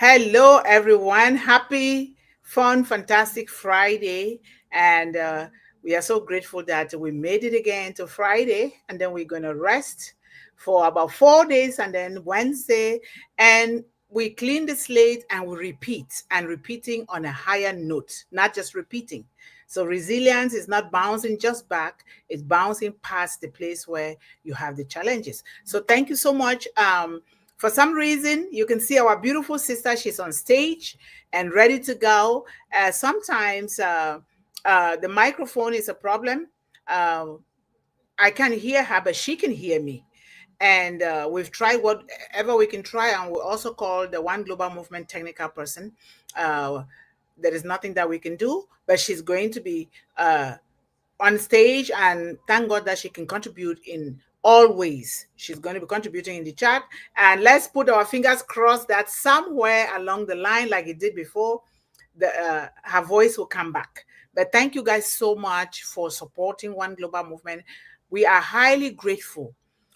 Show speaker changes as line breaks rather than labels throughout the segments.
Hello, everyone. Happy, fun, fantastic Friday. And we are so grateful that we made it again to Friday. And then we're going to rest for about 4 days and then Wednesday. And we clean the slate and we repeat and repeating on a higher note, not just repeating. So resilience is not bouncing just back, it's bouncing past the place where you have the challenges. So thank you so much. For some reason, you can see our beautiful sister. She's on stage and ready to go. Sometimes the microphone is a problem. Uh, I can't hear her, but she can hear me. And we've tried whatever we can try. And we also called the One Global Movement technical person. Uh, there is nothing that we can do, but she's going to be on stage, and thank God that she can contribute in all ways. She's going to be contributing in the chat, and let's put our fingers crossed that somewhere along the line, like it did before, her voice will come back. But thank you guys so much for supporting One Global Movement. We are highly grateful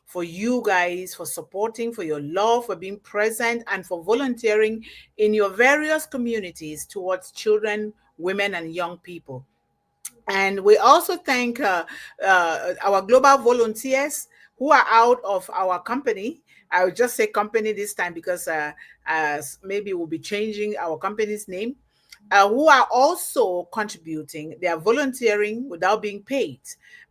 for you guys, for supporting, for your love, for being present, and for volunteering in your various communities towards children, women, and young people. And we also thank our global volunteers who are out of our company. I will just say company this time because maybe we'll be changing our company's name, who are also contributing. They are volunteering without being paid,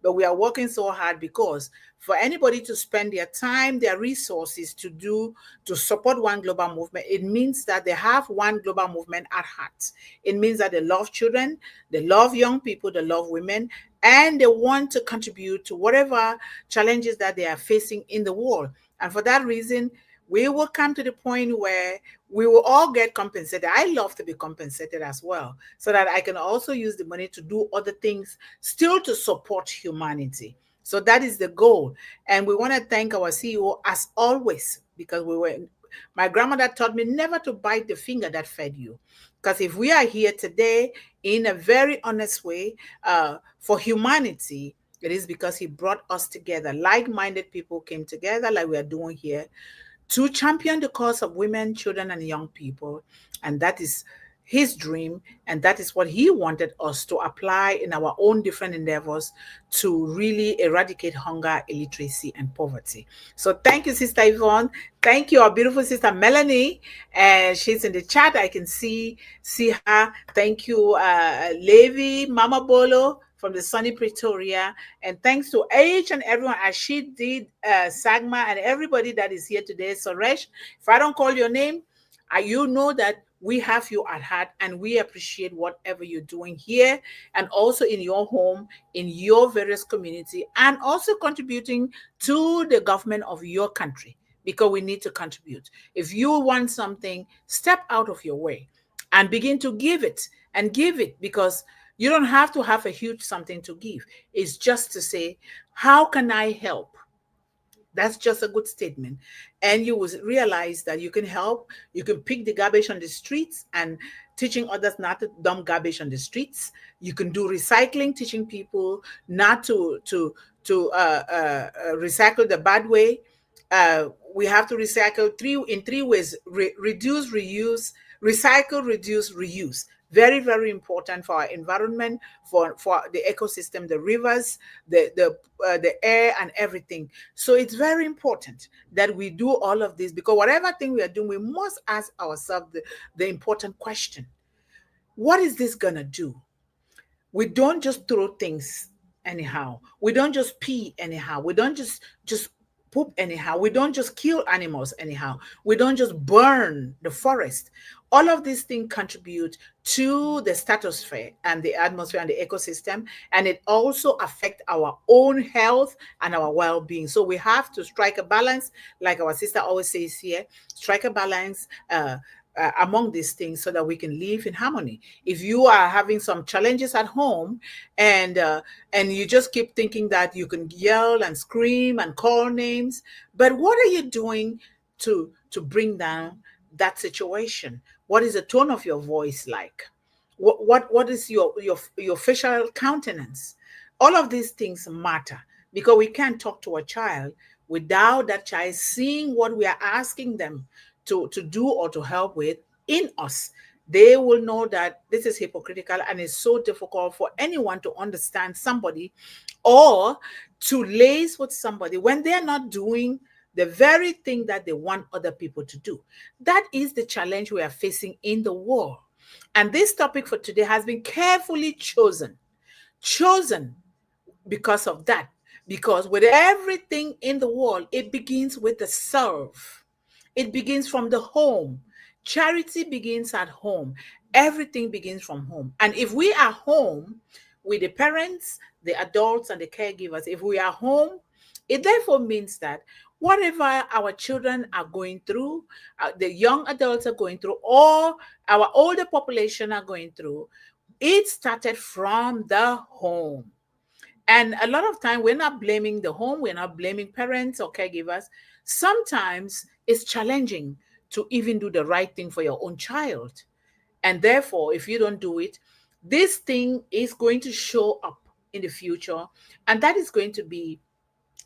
but we are working so hard because for anybody to spend their time, their resources to support One Global Movement, it means that they have One Global Movement at heart. It means that they love children, they love young people, they love women, and they want to contribute to whatever challenges that they are facing in the world. And for that reason, we will come to the point where we will all get compensated. I love to be compensated as well, so that I can also use the money to do other things still to support humanity. So that is the goal. And we want to thank our CEO as always, because my grandmother taught me never to bite the finger that fed you. Because if we are here today in a very honest way for humanity, it is because he brought us together. Like-minded people came together like we are doing here to champion the cause of women, children, and young people. And that is his dream. And that is what he wanted us to apply in our own different endeavors to really eradicate hunger, illiteracy, and poverty. So thank you, Sister Yvonne. Thank you, our beautiful sister Melanie. And she's in the chat. I can see her. Thank you, Levi, Mama Bolo from the sunny Pretoria. And thanks to each and everyone, as she did, Sagma, and everybody that is here today. Suresh, if I don't call your name, you know that we have you at heart and we appreciate whatever you're doing here and also in your home, in your various community, and also contributing to the government of your country, because we need to contribute. If you want something, step out of your way and begin to give it, and give it, because you don't have to have a huge something to give. It's just to say, how can I help? That's just a good statement. And you will realize that you can help. You can pick the garbage on the streets and teaching others not to dump garbage on the streets. You can do recycling, teaching people not to recycle the bad way. We have to recycle in three ways: reduce, reuse, recycle, reduce, reuse. Very, very important for our environment, for the ecosystem, the rivers, the air, and everything. So it's very important that we do all of this, because whatever thing we are doing, we must ask ourselves the important question: what is this gonna do? We don't just throw things anyhow. We don't just pee anyhow. We don't just poop anyhow. We don't just kill animals anyhow. We don't just burn the forest. All of these things contribute to the stratosphere and the atmosphere and the ecosystem, and it also affects our own health and our well-being. So we have to strike a balance, like our sister always says here, strike a balance among these things so that we can live in harmony. If you are having some challenges at home and you just keep thinking that you can yell and scream and call names, but what are you doing to bring down that situation? What is the tone of your voice like? What is your facial countenance? All of these things matter, because we can't talk to a child without that child seeing what we are asking them to do or to help with in us, they will know that this is hypocritical and it's so difficult for anyone to understand somebody or to lace with somebody when they're not doing the very thing that they want other people to do. That is the challenge we are facing in the world. And this topic for today has been carefully chosen because of that. Because with everything in the world, it begins with the self. It begins from the home. Charity begins at home. Everything begins from home. And if we are home with the parents, the adults, and the caregivers, if we are home, it therefore means that whatever our children are going through, the young adults are going through, or our older population are going through, it started from the home. And a lot of time, we're not blaming the home, we're not blaming parents or caregivers. Sometimes it's challenging to even do the right thing for your own child. And therefore, if you don't do it, this thing is going to show up in the future. And that is going to be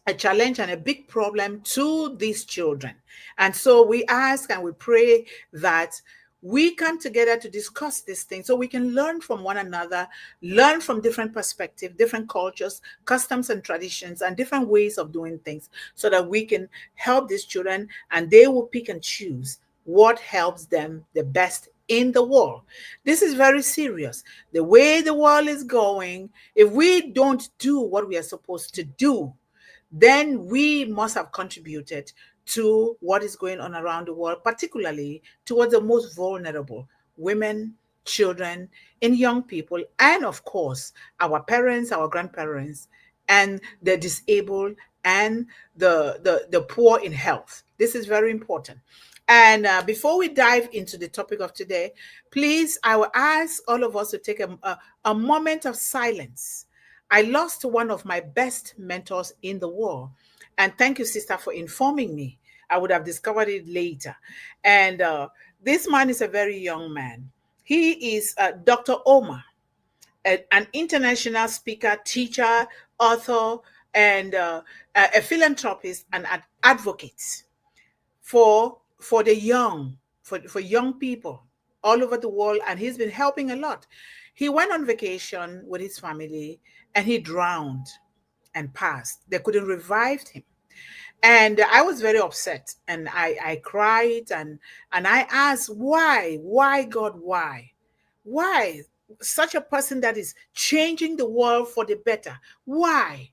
a challenge and a big problem to these children. And so we ask and we pray that we come together to discuss this thing so we can learn from one another, learn from different perspectives, different cultures, customs and traditions, and different ways of doing things so that we can help these children and they will pick and choose what helps them the best in the world. This is very serious. The way the world is going, if we don't do what we are supposed to do, then we must have contributed to what is going on around the world, particularly towards the most vulnerable women, children, and young people, and of course, our parents, our grandparents, and the disabled and the poor in health. This is very important. And before we dive into the topic of today, please, I will ask all of us to take a moment of silence. I lost one of my best mentors in the world. And thank you, sister, for informing me. I would have discovered it later. And this man is a very young man. He is Dr. Omar, an international speaker, teacher, author, and a philanthropist and an advocate for the young, for young people all over the world, and he's been helping a lot. He went on vacation with his family and he drowned and passed. They couldn't revive him. And I was very upset and I cried and I asked, why, God, why? Why? Such a person that is changing the world for the better. Why?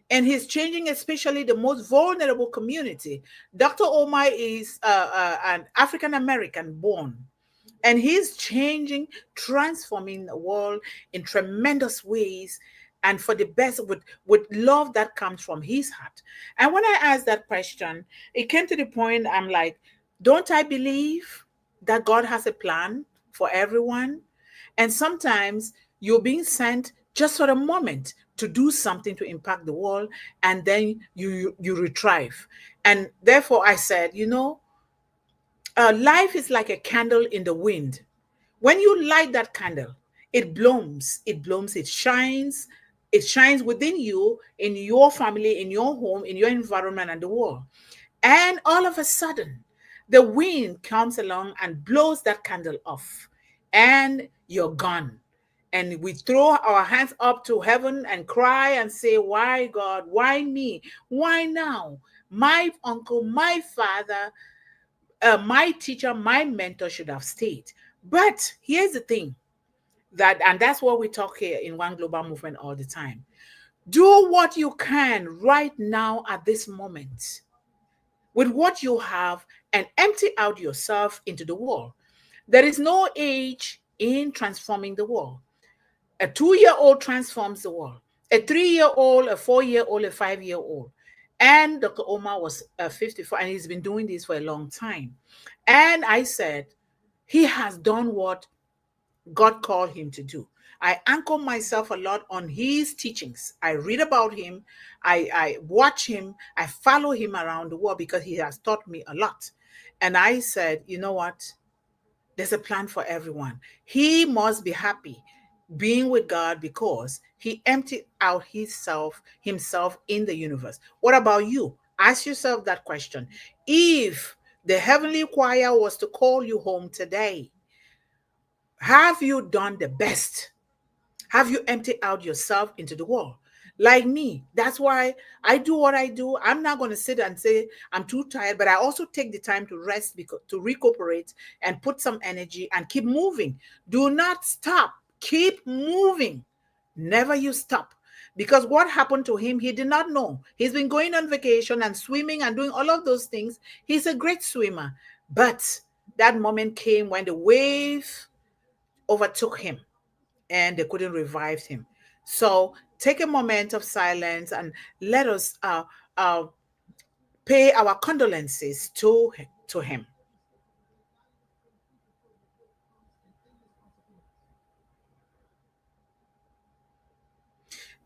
And he's changing especially the most vulnerable community. Dr. Omar is an African American born, and he's changing, transforming the world in tremendous ways and for the best with love that comes from his heart. And when I asked that question, it came to the point I'm like, don't I believe that God has a plan for everyone? And sometimes you're being sent just for a moment to do something to impact the world, and then you retrieve. And therefore, I said, life is like a candle in the wind. When you light that candle, it blooms, it shines within you, in your family, in your home, in your environment, and the world. And all of a sudden, the wind comes along and blows that candle off, and you're gone. And we throw our hands up to heaven and cry and say, why, God? Why me? Why now? My uncle, my father, my teacher, my mentor should have stayed. But here's the thing and that's what we talk here in One Global Movement all the time. Do what you can right now at this moment with what you have and empty out yourself into the world. There is no age in transforming the world. A 2-year-old transforms the world. A 3-year-old, a 4-year-old, a 5-year-old. And Dr. Omar was 54, and he's been doing this for a long time. And I said, he has done what God called him to do. I anchor myself a lot on his teachings. I read about him. I watch him. I follow him around the world because he has taught me a lot. And I said, you know what? There's a plan for everyone. He must be happy being with God because he emptied out himself in the universe. What about you? Ask yourself that question. If The heavenly choir was to call you home today. Have you done the best? Have you emptied out yourself into the world? Like me, that's why I do what I do. I'm not going to sit and say I'm too tired, but I also take the time to rest, because to recuperate and put some energy and keep moving. Do not stop. Keep moving. Never you stop. Because what happened to him, he did not know. He's been going on vacation and swimming and doing all of those things. He's a great swimmer. But that moment came when the wave overtook him and they couldn't revive him. So take a moment of silence and let us pay our condolences to him.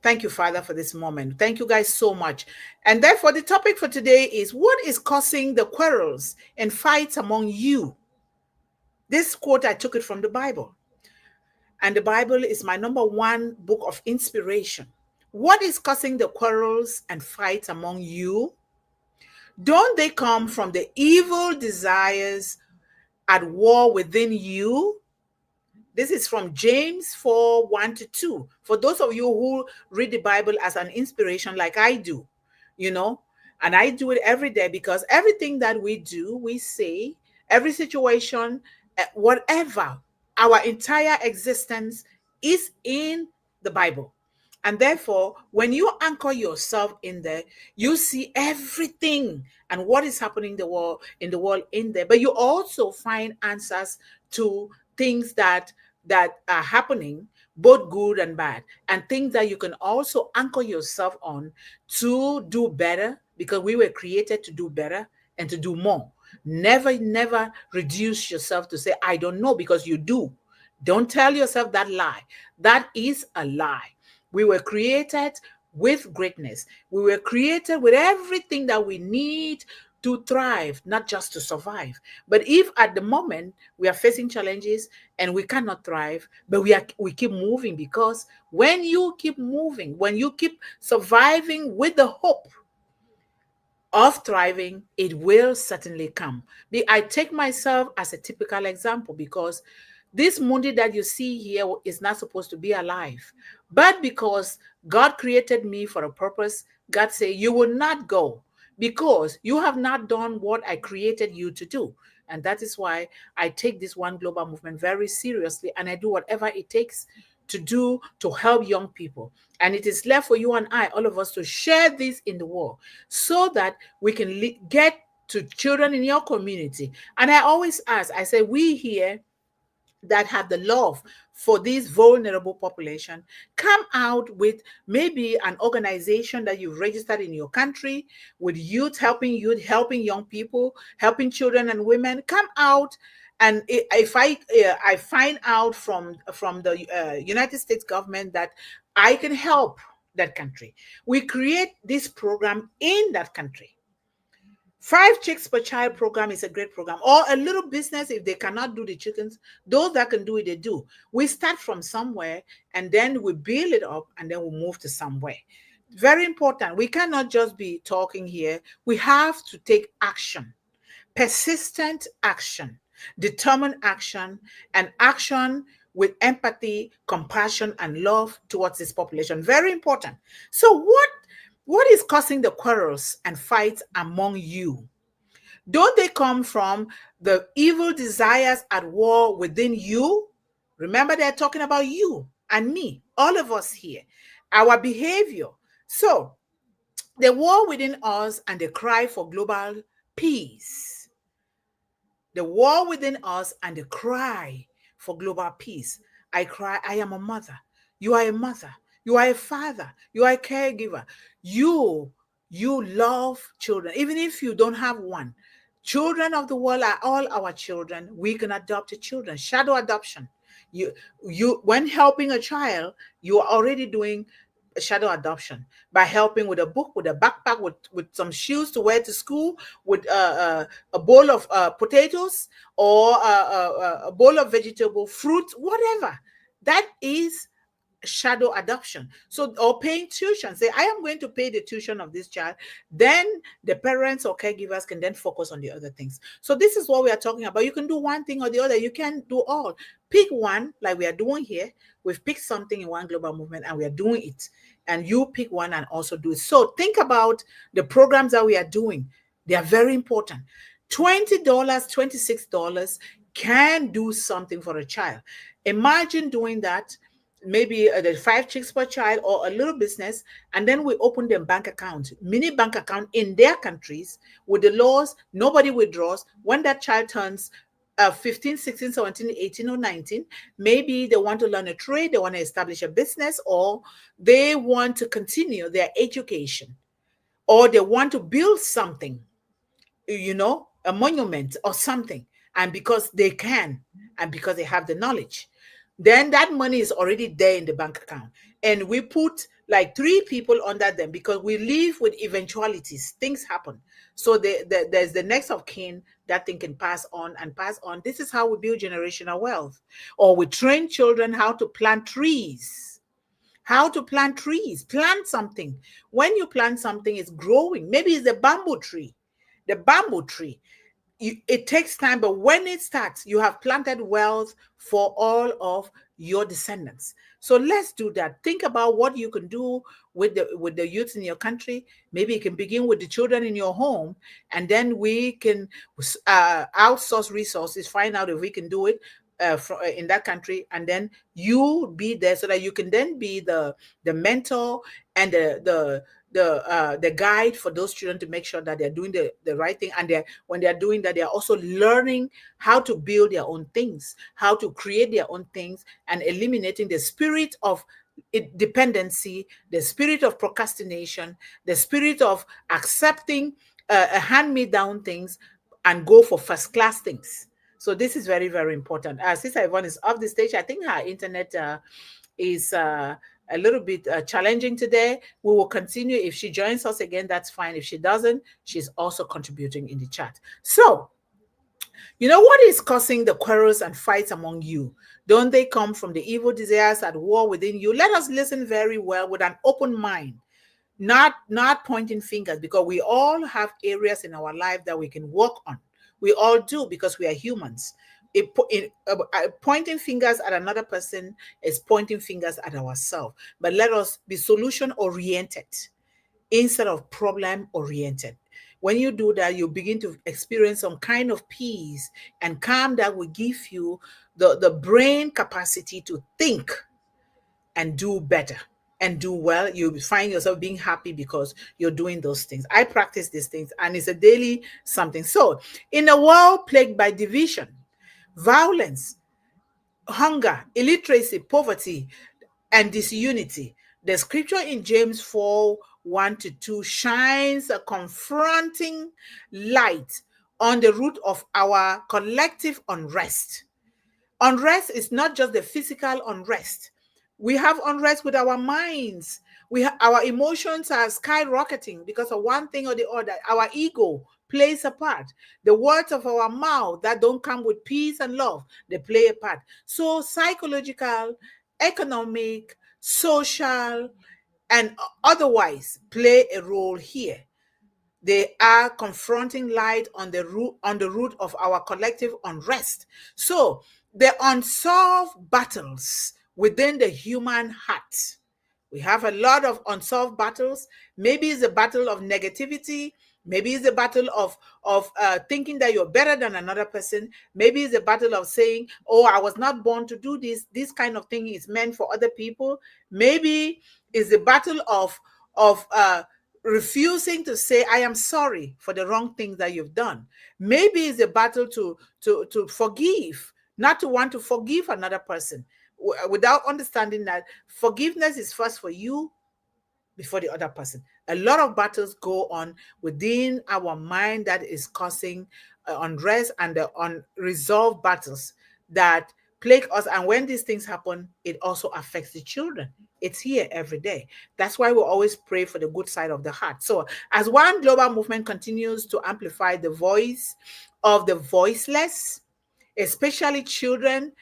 Thank you, Father, for this moment. Thank you guys so much. And therefore, the topic for today is, what is causing the quarrels and fights among you? This quote, I took it from the Bible. And the Bible is my number one book of inspiration. What is causing the quarrels and fights among you? Don't they come from the evil desires at war within you? This is from James 4 1 to 2. For those of you who read the Bible as an inspiration, like I do, you know, and I do it every day, because everything that we do, we say, every situation, whatever, our entire existence is in the Bible. And therefore, when you anchor yourself in there, you see everything and what is happening in the world in there. But you also find answers to things that are happening, both good and bad, and things that you can also anchor yourself on to do better, because we were created to do better and to do more. Never reduce yourself to say, I don't know, because you do. Don't tell yourself that lie. That is a lie. We were created with greatness. We were created with everything that we need to thrive, not just to survive. But if at the moment we are facing challenges and we cannot thrive, but we keep moving, because when you keep moving, when you keep surviving with the hope of thriving, it will certainly come. I take myself as a typical example, because this Mundih that you see here is not supposed to be alive. But because God created me for a purpose, God said, you will not go, because you have not done what I created you to do. And that is why I take this One Global movement very seriously, and I do whatever it takes to do to help young people. And it is left for you and I, all of us, to share this in the world, so that we can get to children in your community. And I always ask, I say, we here that have the love for this vulnerable population, come out with maybe an organization that you've registered in your country, with youth, helping young people, helping children and women. Come out, and if I find out from the United States government that I can help that country, we create this program in that country. 5 chicks per child program is a great program. Or a little business, if they cannot do the chickens, those that can do it, they do. We start from somewhere, and then we build it up, and then we move to somewhere. Very important. We cannot just be talking here. We have to take action, persistent action, determined action, and action with empathy, compassion, and love towards this population. Very important. So what is causing the quarrels and fights among you? Don't they come from the evil desires at war within you? Remember, they're talking about you and me, all of us here, our behavior. So, the war within us and the cry for global peace. The war within us and the cry for global peace. I cry, I am a mother. You are a mother. You are a father. You are a caregiver. You love children, even if you don't have one. Children of the world are all our children. We can adopt a children. Shadow adoption. You when helping a child, you are already doing a shadow adoption by helping with a book, with a backpack, with some shoes to wear to school, with a bowl of potatoes, or a bowl of vegetable fruit, whatever. That is shadow adoption. So, or paying tuition. Say, I am going to pay the tuition of this child. Then the parents or caregivers can then focus on the other things. So this is what we are talking about. You can do one thing or the other. You can't do all. Pick one, like we are doing here. We've picked something in one global movement and we are doing it. And you pick one and also do it. So think about the programs that we are doing. They are very important. $20, $26 can do something for a child. Imagine doing that, maybe the 5 chicks per child or a little business, and then we open them bank account, mini bank account in their countries with the laws. Nobody withdraws. When that child turns 15, 16, 17, 18, or 19, maybe they want to learn a trade, they want to establish a business, or they want to continue their education, or they want to build something, a monument or something. And because they can, and because they have the knowledge, then that money is already there in the bank account. And we put like 3 people under them because we live with eventualities. Things happen. So there's the next of kin that thing can pass on and pass on. This is how we build generational wealth. Or we train children how to plant trees. How to plant trees. Plant something. When you plant something, it's growing. Maybe it's the bamboo tree. The bamboo tree. It takes time, but when it starts, you have planted wealth for all of your descendants. So let's do that. Think about what you can do with the youth in your country. Maybe you can begin with the children in your home, and then we can outsource resources, find out if we can do it in that country, and then you be there so that you can then be the mentor and the guide for those children to make sure that they're doing the right thing. And when they're doing that, they're also learning how to build their own things, how to create their own things, and eliminating the spirit of dependency, the spirit of procrastination, the spirit of accepting hand-me-down things and go for first-class things. So this is very, very important. Sister Yvonne is off the stage. I think her internet is a little bit challenging today. We will continue. If she joins us again, that's fine. If she doesn't, she's also contributing in the chat. So, what is causing the quarrels and fights among you? Don't they come from the evil desires at war within you? Let us listen very well with an open mind, not pointing fingers, because we all have areas in our life that we can work on. We all do, because we are humans. Pointing fingers at another person is pointing fingers at ourselves. But let us be solution-oriented instead of problem-oriented. When you do that, you begin to experience some kind of peace and calm that will give you the brain capacity to think and do better and do well. You find yourself being happy because you're doing those things. I practice these things, and it's a daily something. So, in a world plagued by division, violence, hunger, illiteracy, poverty, and disunity, the scripture in James 4:1-2 shines a confronting light on the root of our collective unrest. Unrest is not just the physical unrest. We have unrest with our minds. Our emotions are skyrocketing because of one thing or the other. Our ego plays a part. The words of our mouth that don't come with peace and love, they play a part. So psychological, economic, social, and otherwise play a role here. They are confronting light on the root of our collective unrest. So the unsolved battles within the human heart. We have a lot of unsolved battles. Maybe it's a battle of negativity. Maybe it's a battle of thinking that you're better than another person. Maybe it's a battle of saying, oh, I was not born to do this. This kind of thing is meant for other people. Maybe it's a battle of refusing to say, I am sorry for the wrong things that you've done. Maybe it's a battle to forgive, not to want to forgive another person, without understanding that forgiveness is first for you before the other person. A lot of battles go on within our mind that is causing unrest and the unresolved battles that plague us. And when these things happen, it also affects the children. It's here every day. That's why we always pray for the good side of the heart. So as one global movement continues to amplify the voice of the voiceless, especially children,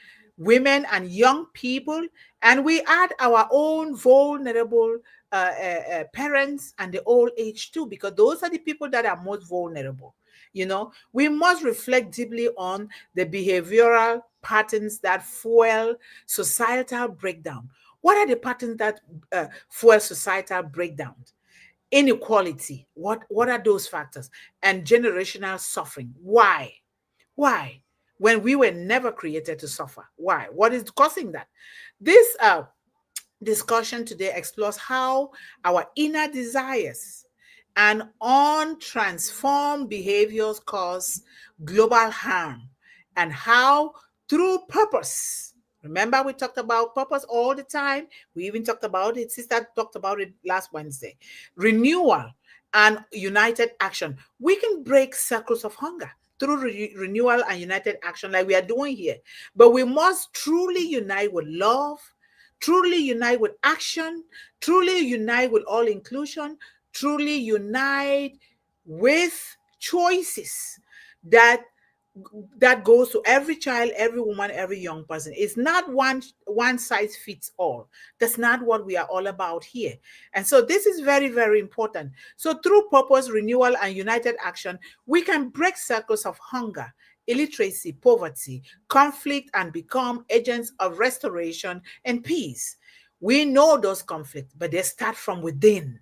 women and young people, and we add our own vulnerable parents and the old age too, because those are the people that are most vulnerable. We must reflect deeply on the behavioral patterns that fuel societal breakdown. What are the patterns that fuel societal breakdown? Inequality. What are those factors? And generational suffering. Why? Why? When we were never created to suffer. Why? What is causing that? This discussion today explores how our inner desires and untransformed behaviors cause global harm, and how through purpose. Remember, we talked about purpose all the time. We even talked about it. Sister talked about it last Wednesday. Renewal and united action. We can break circles of hunger through renewal and united action, like we are doing here. But we must truly unite with love, truly unite with action, truly unite with all inclusion, truly unite with choices that goes to every child, every woman, every young person. It's not one size fits all. That's not what we are all about here. And so this is very, very important. So through purpose, renewal, and united action, we can break circles of hunger, illiteracy, poverty, conflict, and become agents of restoration and peace. We know those conflicts, but they start from within.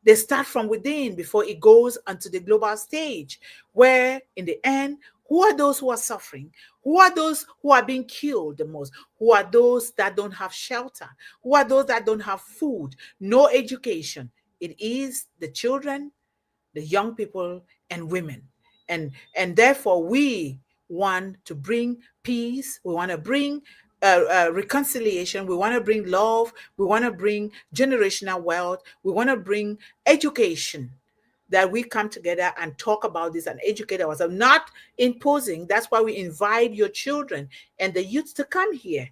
They start from within before it goes onto the global stage, where in the end, who are those who are suffering? Who are those who are being killed the most? Who are those that don't have shelter? Who are those that don't have food, no education? It is the children, the young people, and women. And therefore, we want to bring peace. We want to bring reconciliation. We want to bring love. We want to bring generational wealth. We want to bring education, that we come together and talk about this and educate ourselves, not imposing. That's why we invite your children and the youth to come here,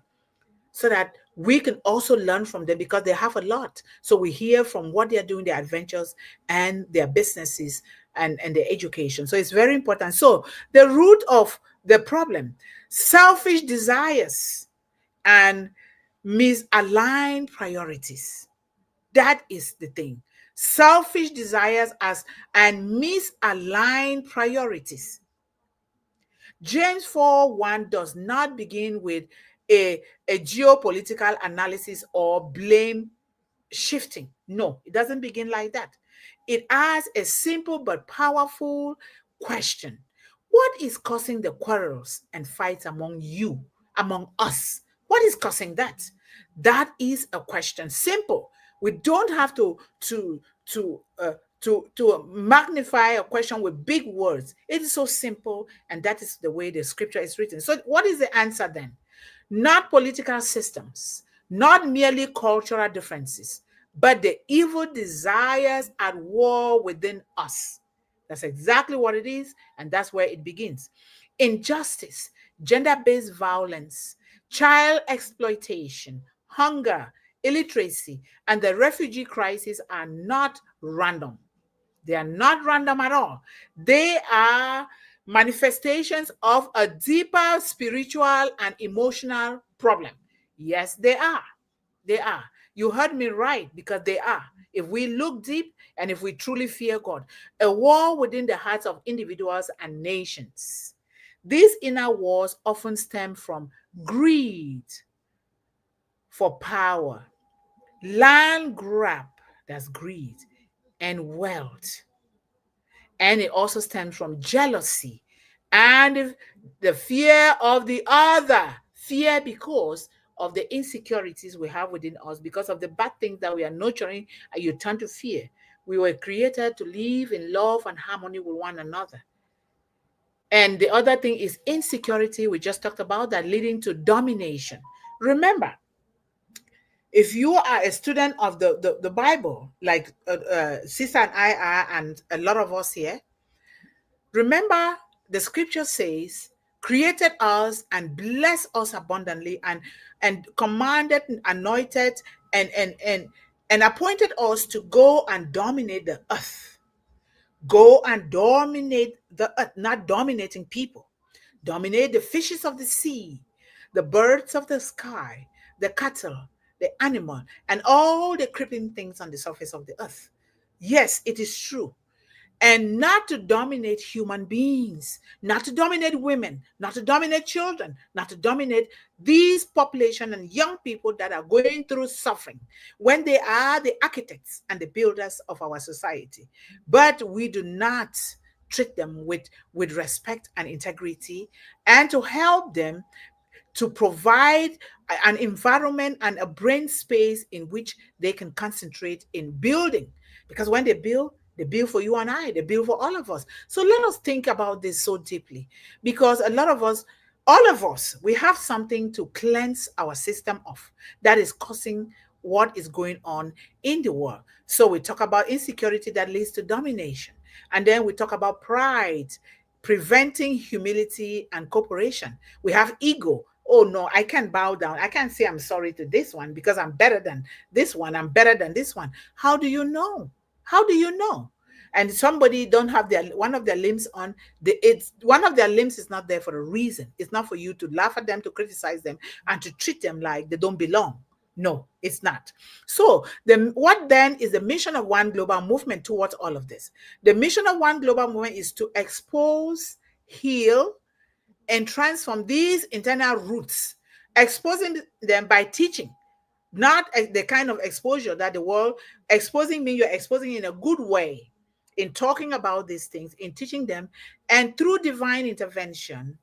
so that we can also learn from them, because they have a lot. So we hear from what they're doing, their adventures and their businesses and their education. So it's very important. So the root of the problem: selfish desires and misaligned priorities. That is the thing. Selfish desires and misaligned priorities. James 4:1 does not begin with a geopolitical analysis or blame shifting. No, it doesn't begin like that. It asks a simple but powerful question: what is causing the quarrels and fights among you, among us? What is causing that? That is a question. Simple. We don't have to magnify a question with big words. It is so simple, and that is the way the scripture is written. So what is the answer then? Not political systems, not merely cultural differences, but the evil desires at war within us. That's exactly what it is, and that's where it begins. Injustice, gender-based violence, child exploitation, hunger, illiteracy, and the refugee crisis are not random. They are not random at all. They are manifestations of a deeper spiritual and emotional problem. Yes, they are. They are. You heard me right, because they are. If we look deep and if we truly fear God, a war within the hearts of individuals and nations. These inner wars often stem from greed for power, land grab, that's greed, and wealth. And it also stems from jealousy and the fear of the other. Fear because of the insecurities we have within us, because of the bad things that we are nurturing, and you turn to fear. We were created to live in love and harmony with one another. And the other thing is insecurity. We just talked about that, leading to domination. Remember, if you are a student of the Bible, like Sister and I are, and a lot of us here, remember, the scripture says, created us and blessed us abundantly, and commanded, anointed, and appointed us to go and dominate the earth. Go and dominate the earth, not dominating people. Dominate the fishes of the sea, the birds of the sky, the cattle, the animal, and all the creeping things on the surface of the earth. Yes, it is true. And not to dominate human beings, not to dominate women, not to dominate children, not to dominate these population and young people that are going through suffering when they are the architects and the builders of our society. But we do not treat them with respect and integrity, and to help them to provide an environment and a brain space in which they can concentrate in building. Because when they build for you and I, they build for all of us. So let us think about this so deeply, because a lot of us, all of us, we have something to cleanse our system of that is causing what is going on in the world. So we talk about insecurity that leads to domination. And then we talk about pride, preventing humility and cooperation. We have ego. Oh no, I can't bow down. I can't say I'm sorry to this one because I'm better than this one. I'm better than this one. How do you know? How do you know? And somebody don't have their one of their limbs on the it's one of their limbs is not there for a reason. It's not for you to laugh at them, to criticize them, and to treat them like they don't belong. No, it's not. So, what then is the mission of One Global Movement towards all of this? The mission of One Global Movement is to expose, heal, and transform these internal roots, exposing them by teaching, not the kind of exposure that the world exposing me, you're exposing in a good way, in talking about these things, in teaching them, and through divine intervention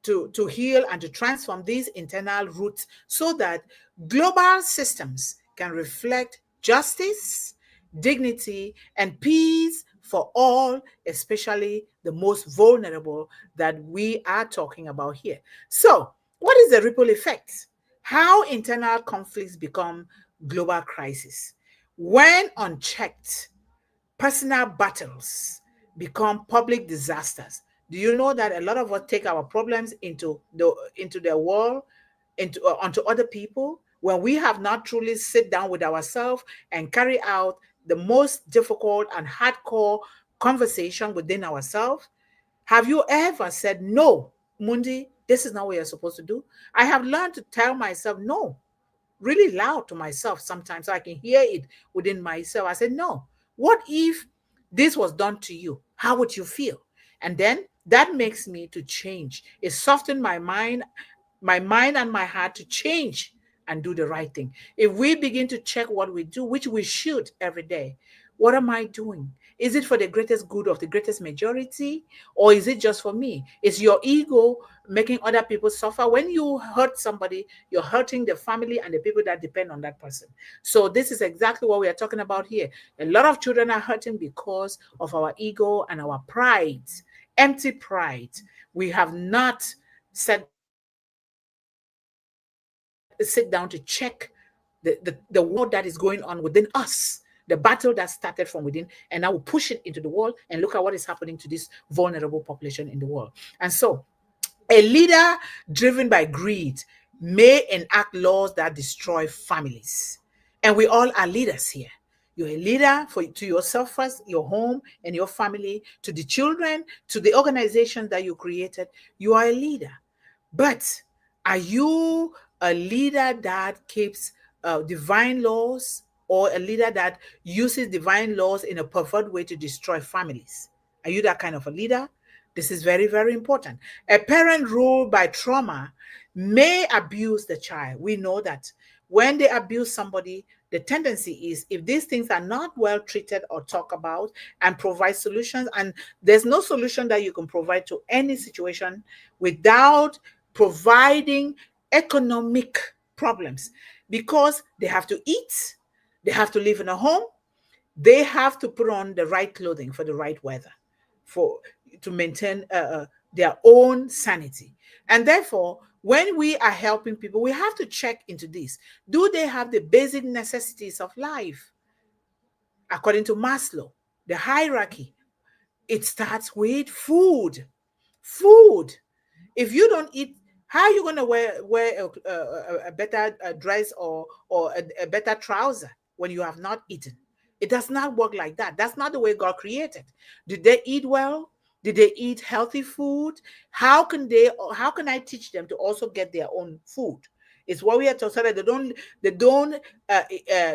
to heal and to transform these internal roots so that global systems can reflect justice, dignity, and peace for all, especially the most vulnerable that we are talking about here. So, what is the ripple effect? How internal conflicts become global crises? When unchecked, personal battles become public disasters. Do you know that a lot of us take our problems into the world, into onto other people, when we have not truly sit down with ourselves and carry out the most difficult and hardcore conversation within ourselves? Have you ever said, no, Mundih, this is not what you're supposed to do? I have learned to tell myself no, really loud to myself sometimes so I can hear it within myself. I said, no, what if this was done to you? How would you feel? And then that makes me to change. It softens my mind and my heart to change and do the right thing. If we begin to check what we do, which we should every day, what am I doing? Is it for the greatest good of the greatest majority? Or is it just for me? Is your ego making other people suffer? When you hurt somebody, you're hurting the family and the people that depend on that person. So this is exactly what we are talking about here. A lot of children are hurting because of our ego and our pride, empty pride. We have not sit down to check the war that is going on within us, the battle that started from within, and now we push it into the world and look at what is happening to this vulnerable population in the world. And so a leader driven by greed may enact laws that destroy families. And we all are leaders here. You're a leader to yourself first, your home and your family, to the children, to the organization that you created. You are a leader. But are you a leader that keeps divine laws, or a leader that uses divine laws in a perverted way to destroy families? Are you that kind of a leader? This is very, very important. A parent ruled by trauma may abuse the child. We know that when they abuse somebody, the tendency is, if these things are not well treated or talked about and provide solutions, and there's no solution that you can provide to any situation without providing economic problems, because they have to eat, they have to live in a home, they have to put on the right clothing for the right weather, for to maintain their own sanity. And therefore, when we are helping people, we have to check into this. Do they have the basic necessities of life? According to Maslow, the hierarchy, it starts with food. Food. If you don't eat, how are you going to wear a better dress or a better trouser when you have not eaten? It does not work like that. That's not the way God created. Did they eat well? Did they eat healthy food? How can I teach them to also get their own food? It's what we have to say that they don't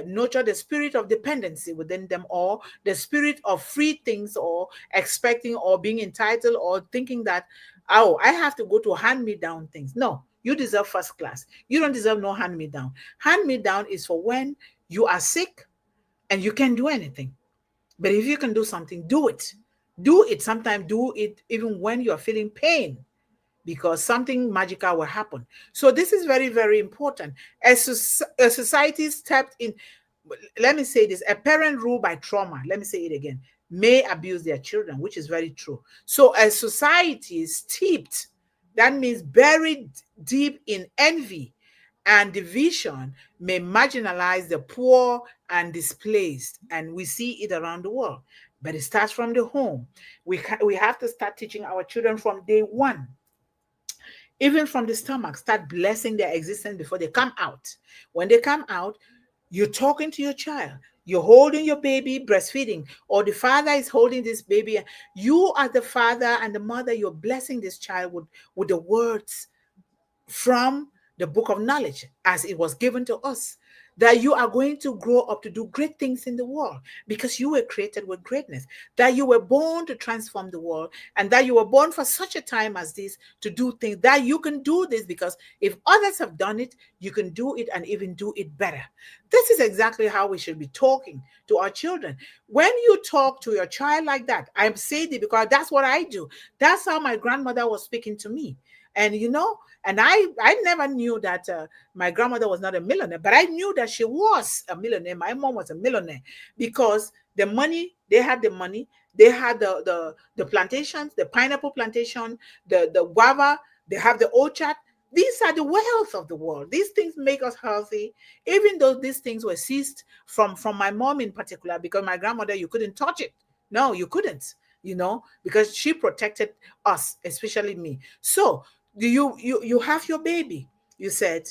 nurture the spirit of dependency within them, or the spirit of free things, or expecting or being entitled, or thinking that, oh, I have to go to hand me down things. No, you deserve first class. You don't deserve no hand me down. Hand me down is for when you are sick and you can't do anything. But if you can do something, do it. Do it. Sometimes do it even when you are feeling pain, because something magical will happen. So this is very, very important. As a society stepped in, let me say this, a parent ruled by trauma, let me say it again, may abuse their children, which is very true. So a society steeped, that means buried deep in envy and division, may marginalize the poor and displaced. And we see it around the world. But it starts from the home. We have to start teaching our children from day one, even from the stomach. Start blessing their existence before they come out. When they come out, you're talking to your child. You're holding your baby, breastfeeding, or the father is holding this baby. You, as the father and the mother, you're blessing this child with the words from the book of knowledge as it was given to us, that you are going to grow up to do great things in the world because you were created with greatness, that you were born to transform the world, and that you were born for such a time as this to do things, that you can do this because if others have done it, you can do it and even do it better. This is exactly how we should be talking to our children. When you talk to your child like that, I'm saying it because that's what I do. That's how my grandmother was speaking to me. And and I never knew that my grandmother was not a millionaire, but I knew that she was a millionaire. My mom was a millionaire because the money, they had the money, they had the plantations, the pineapple plantation, the guava, they have the orchard. These are the wealth of the world. These things make us healthy, even though these things were seized from my mom in particular, because my grandmother, you couldn't touch it. No, you couldn't, because she protected us, especially me. So you have your baby. You said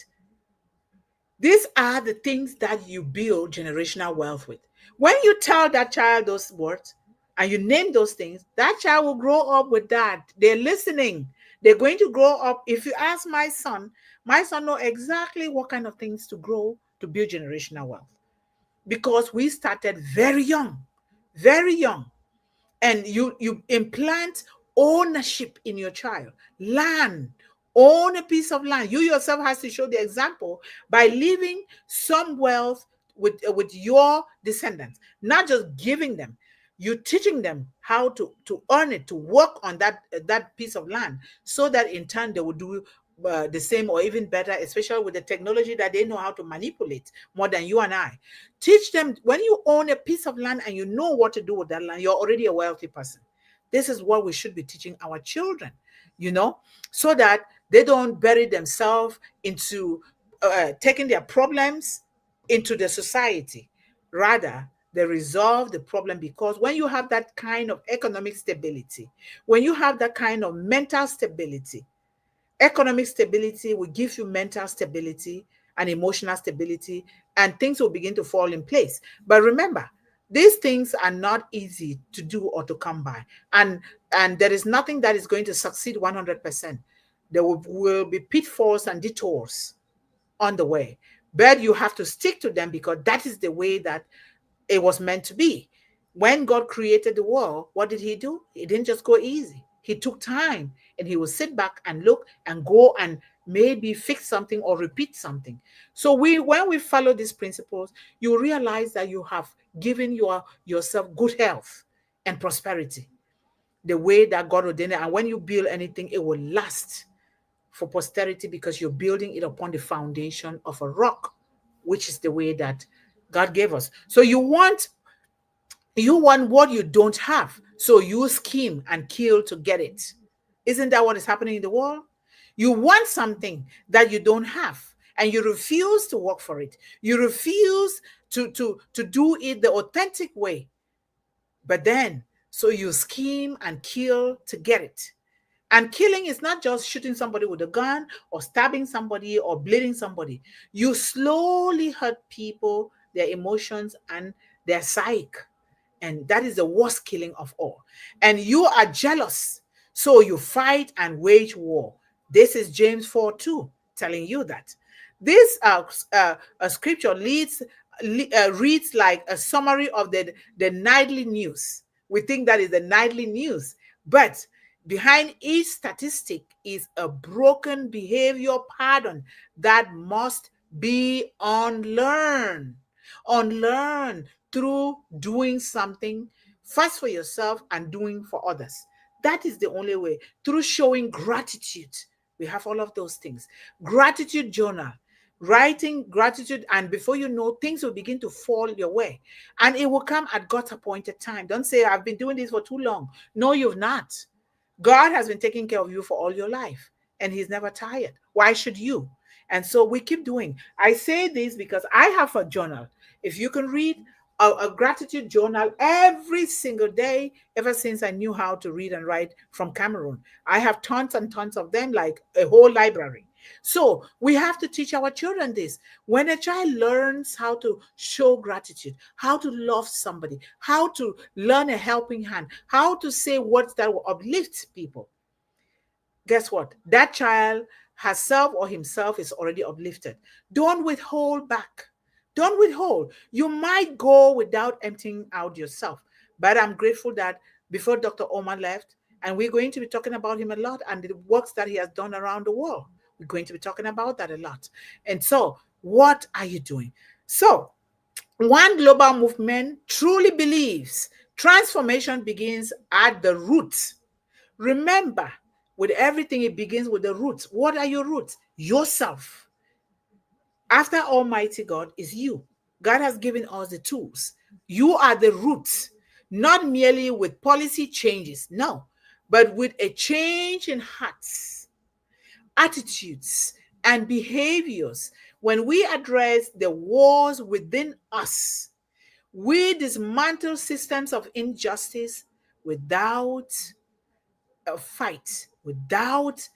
these are the things that you build generational wealth with. When you tell that child those words and you name those things, that child will grow up with that. They're listening. They're going to grow up. If you ask my son know exactly what kind of things to grow to build generational wealth, because we started very young, very young. And you implant ownership in your child. Land, own a piece of land. You yourself has to show the example by leaving some wealth with your descendants, not just giving them. You teaching them how to earn it, to work on that piece of land, so that in turn they will do the same or even better, especially with the technology that they know how to manipulate more than you and I. Teach them, when you own a piece of land and you know what to do with that land, you're already a wealthy person. This is what we should be teaching our children, so that they don't bury themselves into taking their problems into the society. Rather, they resolve the problem, because when you have that kind of economic stability, when you have that kind of mental stability, economic stability will give you mental stability and emotional stability, and things will begin to fall in place. But remember, these things are not easy to do or to come by. And there is nothing that is going to succeed 100%. There will be pitfalls and detours on the way. But you have to stick to them, because that is the way that it was meant to be. When God created the world, what did he do? He didn't just go easy. He took time, and he would sit back and look and go and maybe fix something or repeat something. So when we follow these principles, you realize that you have given yourself good health and prosperity the way that God ordained it. And when you build anything, it will last for posterity, because you're building it upon the foundation of a rock, which is the way that God gave us. So you want what you don't have, so you scheme and kill to get it. Isn't that what is happening in the world? You want something that you don't have, and you refuse to work for it. You refuse to do it the authentic way. But then, so you scheme and kill to get it. And killing is not just shooting somebody with a gun or stabbing somebody or bleeding somebody. You slowly hurt people, their emotions, and their psyche. And that is the worst killing of all. And you are jealous, so you fight and wage war. This is James 4:2 telling you that. This scripture reads like a summary of the nightly news. We think that is the nightly news, but behind each statistic is a broken behavior pattern that must be unlearned. Unlearned through doing something first for yourself and doing for others. That is the only way. Through showing gratitude. We have all of those things. Gratitude journal, writing gratitude, and before you know, things will begin to fall your way. And it will come at God's appointed time. Don't say, I've been doing this for too long. No, you've not. God has been taking care of you for all your life, and He's never tired. Why should you? And so we keep doing. I say this because I have a journal. If you can read a gratitude journal every single day, ever since I knew how to read and write from Cameroon, I have tons and tons of them, like a whole library. So we have to teach our children this. When a child learns how to show gratitude, how to love somebody, how to learn a helping hand, how to say words that will uplift people, guess what? That child herself or himself is already uplifted. Don't withhold back. Don't withhold. You might go without emptying out yourself. But I'm grateful that before Dr. Omar left, and we're going to be talking about him a lot and the works that he has done around the world. We're going to be talking about that a lot. And so, what are you doing? So, one global movement truly believes transformation begins at the root. Remember, with everything, it begins with the roots. What are your roots? Yourself. After Almighty God is you. God has given us the tools. You are the roots, not merely with policy changes, no, but with a change in hearts, attitudes, and behaviors. When we address the wars within us, we dismantle systems of injustice without a fight, without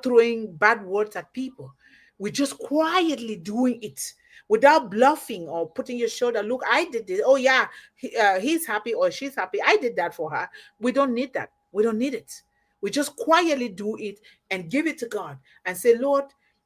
throwing bad words at people. We're just quietly doing it without bluffing or putting your shoulder. Look, I did this. Oh yeah, he's happy or she's happy. I did that for her. We don't need that. We don't need it. We just quietly do it and give it to God and say, Lord,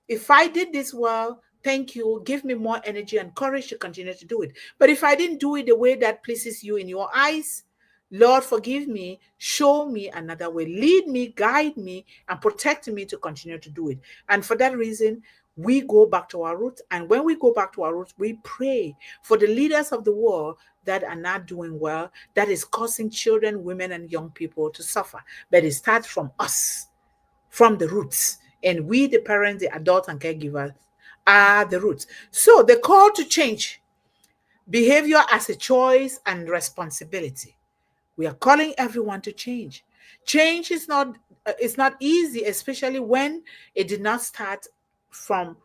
if I did this well, thank you. Give me more energy and courage to continue to do it. But if I didn't do it the way that pleases you in your eyes, Lord, forgive me, show me another way, lead me, guide me, and protect me to continue to do it. And for that reason, we go back to our roots. And when we go back to our roots, we pray for the leaders of the world that are not doing well, that is causing children, women, and young people to suffer. But it starts from us, from the roots. And we, the parents, the adults, and caregivers, are the roots. So the call to change behavior as a choice and responsibility. We are calling everyone to change. Change is not it's not easy, especially when it did not start from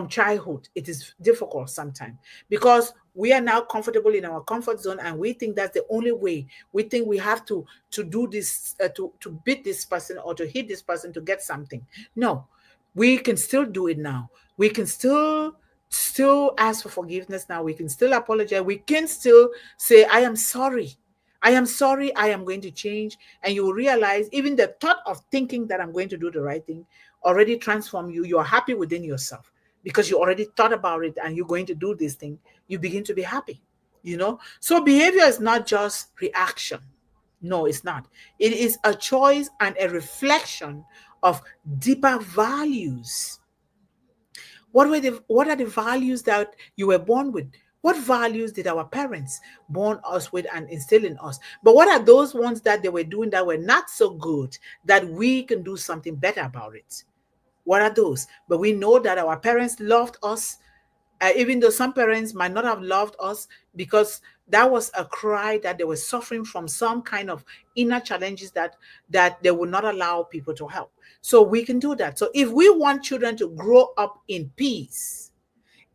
childhood. It is difficult sometimes because we are now comfortable in our comfort zone and we think that's the only way. We think we have to do this to beat this person or to hit this person to get something. No, we can still do it now. We can still ask for forgiveness now. We can still apologize. We can still say, I am sorry. I am sorry, I am going to change. And you will realize even the thought of thinking that I'm going to do the right thing already transform you. You're happy within yourself because you already thought about it and you're going to do this thing. You begin to be happy, you know? So behavior is not just reaction. No, it's not. It is a choice and a reflection of deeper values. What are the values that you were born with? What values did our parents born us with and instill in us? But what are those ones that they were doing that were not so good that we can do something better about it? What are those? But we know that our parents loved us, even though some parents might not have loved us because that was a cry that they were suffering from some kind of inner challenges that they would not allow people to help. So we can do that. So if we want children to grow up in peace,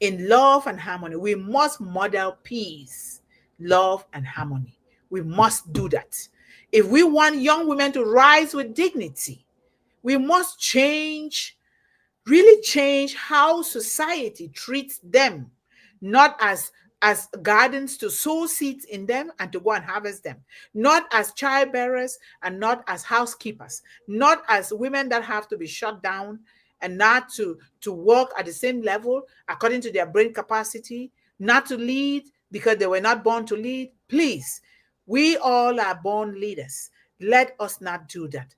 in love and harmony, we must model peace, love, and harmony. We must do that. If we want young women to rise with dignity, we must really change how society treats them, not as as gardens to sow seeds in them and to go and harvest them, not as childbearers and not as housekeepers, not as women that have to be shut down and not to work at the same level according to their brain capacity, not to lead because they were not born to lead. Please, we all are born leaders. Let us not do that.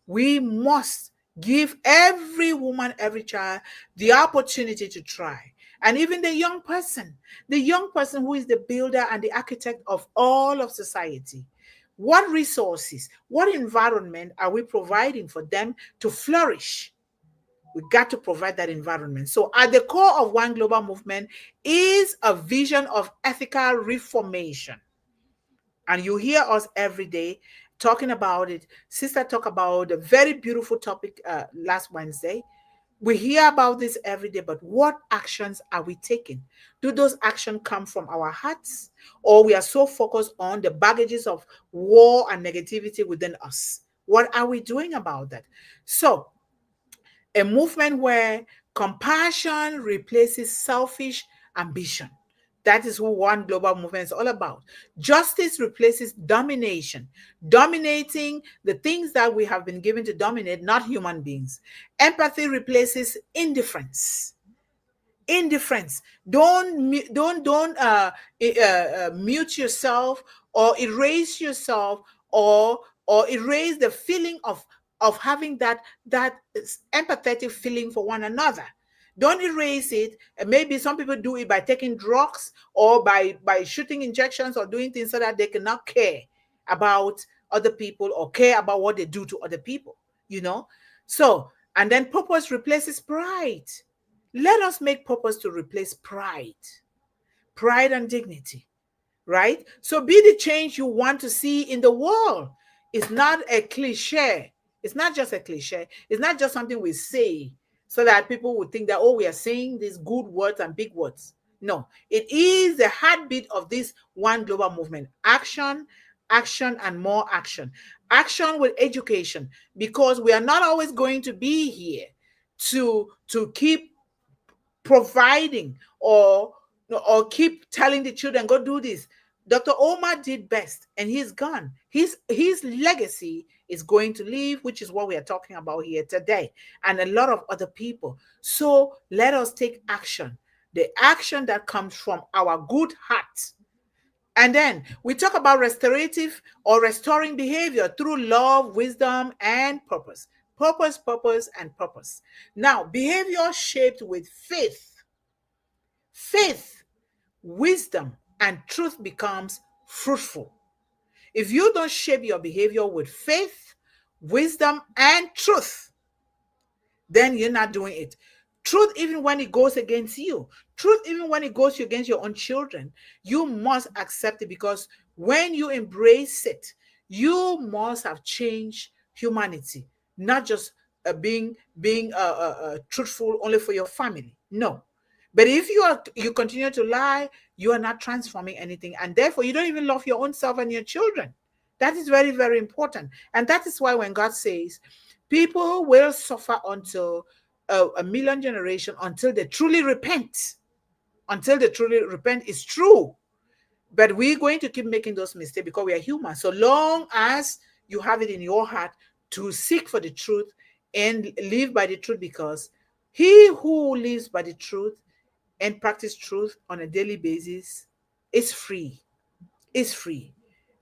We must give every woman, every child the opportunity to try. And even the young person who is the builder and the architect of all of society. What resources, what environment are we providing for them to flourish? We got to provide that environment. So at the core of One Global Movement is a vision of ethical reformation. And you hear us every day talking about it. Sister talked about a very beautiful topic last Wednesday. We hear about this every day, but what actions are we taking? Do those actions come from our hearts, or we are so focused on the baggages of war and negativity within us? What are we doing about that? So, a movement where compassion replaces selfish ambition. That is what One Global Movement is all about. Justice replaces domination, dominating the things that we have been given to dominate, not human beings. Empathy replaces indifference. Don't mute yourself or erase yourself or erase the feeling of having that empathetic feeling for one another. Don't erase it. And maybe some people do it by taking drugs or by shooting injections or doing things so that they cannot care about other people or care about what they do to other people. So, and then purpose replaces pride. Let us make purpose to replace pride and dignity, right? So be the change you want to see in the world. It's not a cliche. It's not just a cliche. It's not just something we say so that people would think that, oh, we are saying these good words and big words. No, it is the heartbeat of this One Global Movement. Action, action, and more action. Action with education, because we are not always going to be here to keep providing or keep telling the children, go do this. Dr. Omar did best and he's gone. His legacy is going to leave, which is what we are talking about here today, and a lot of other people. So let us take action, the action that comes from our good heart. And then we talk about restorative or restoring behavior through love, wisdom, and purpose. Purpose, and purpose. Now, behavior shaped with faith, wisdom, and truth becomes fruitful. If you don't shape your behavior with faith, wisdom, and truth, then you're not doing it. Truth, even when it goes against you, truth, even when it goes against your own children, you must accept it, because when you embrace it, you must have changed humanity, not just being truthful only for your family. No. But if you continue to lie, you are not transforming anything, and therefore you don't even love your own self and your children. That is very, very important. And that is why when God says people will suffer until a million generations until they truly repent, is true. But we're going to keep making those mistakes because we are human. So long as you have it in your heart to seek for the truth and live by the truth, because he who lives by the truth and practice truth on a daily basis is free.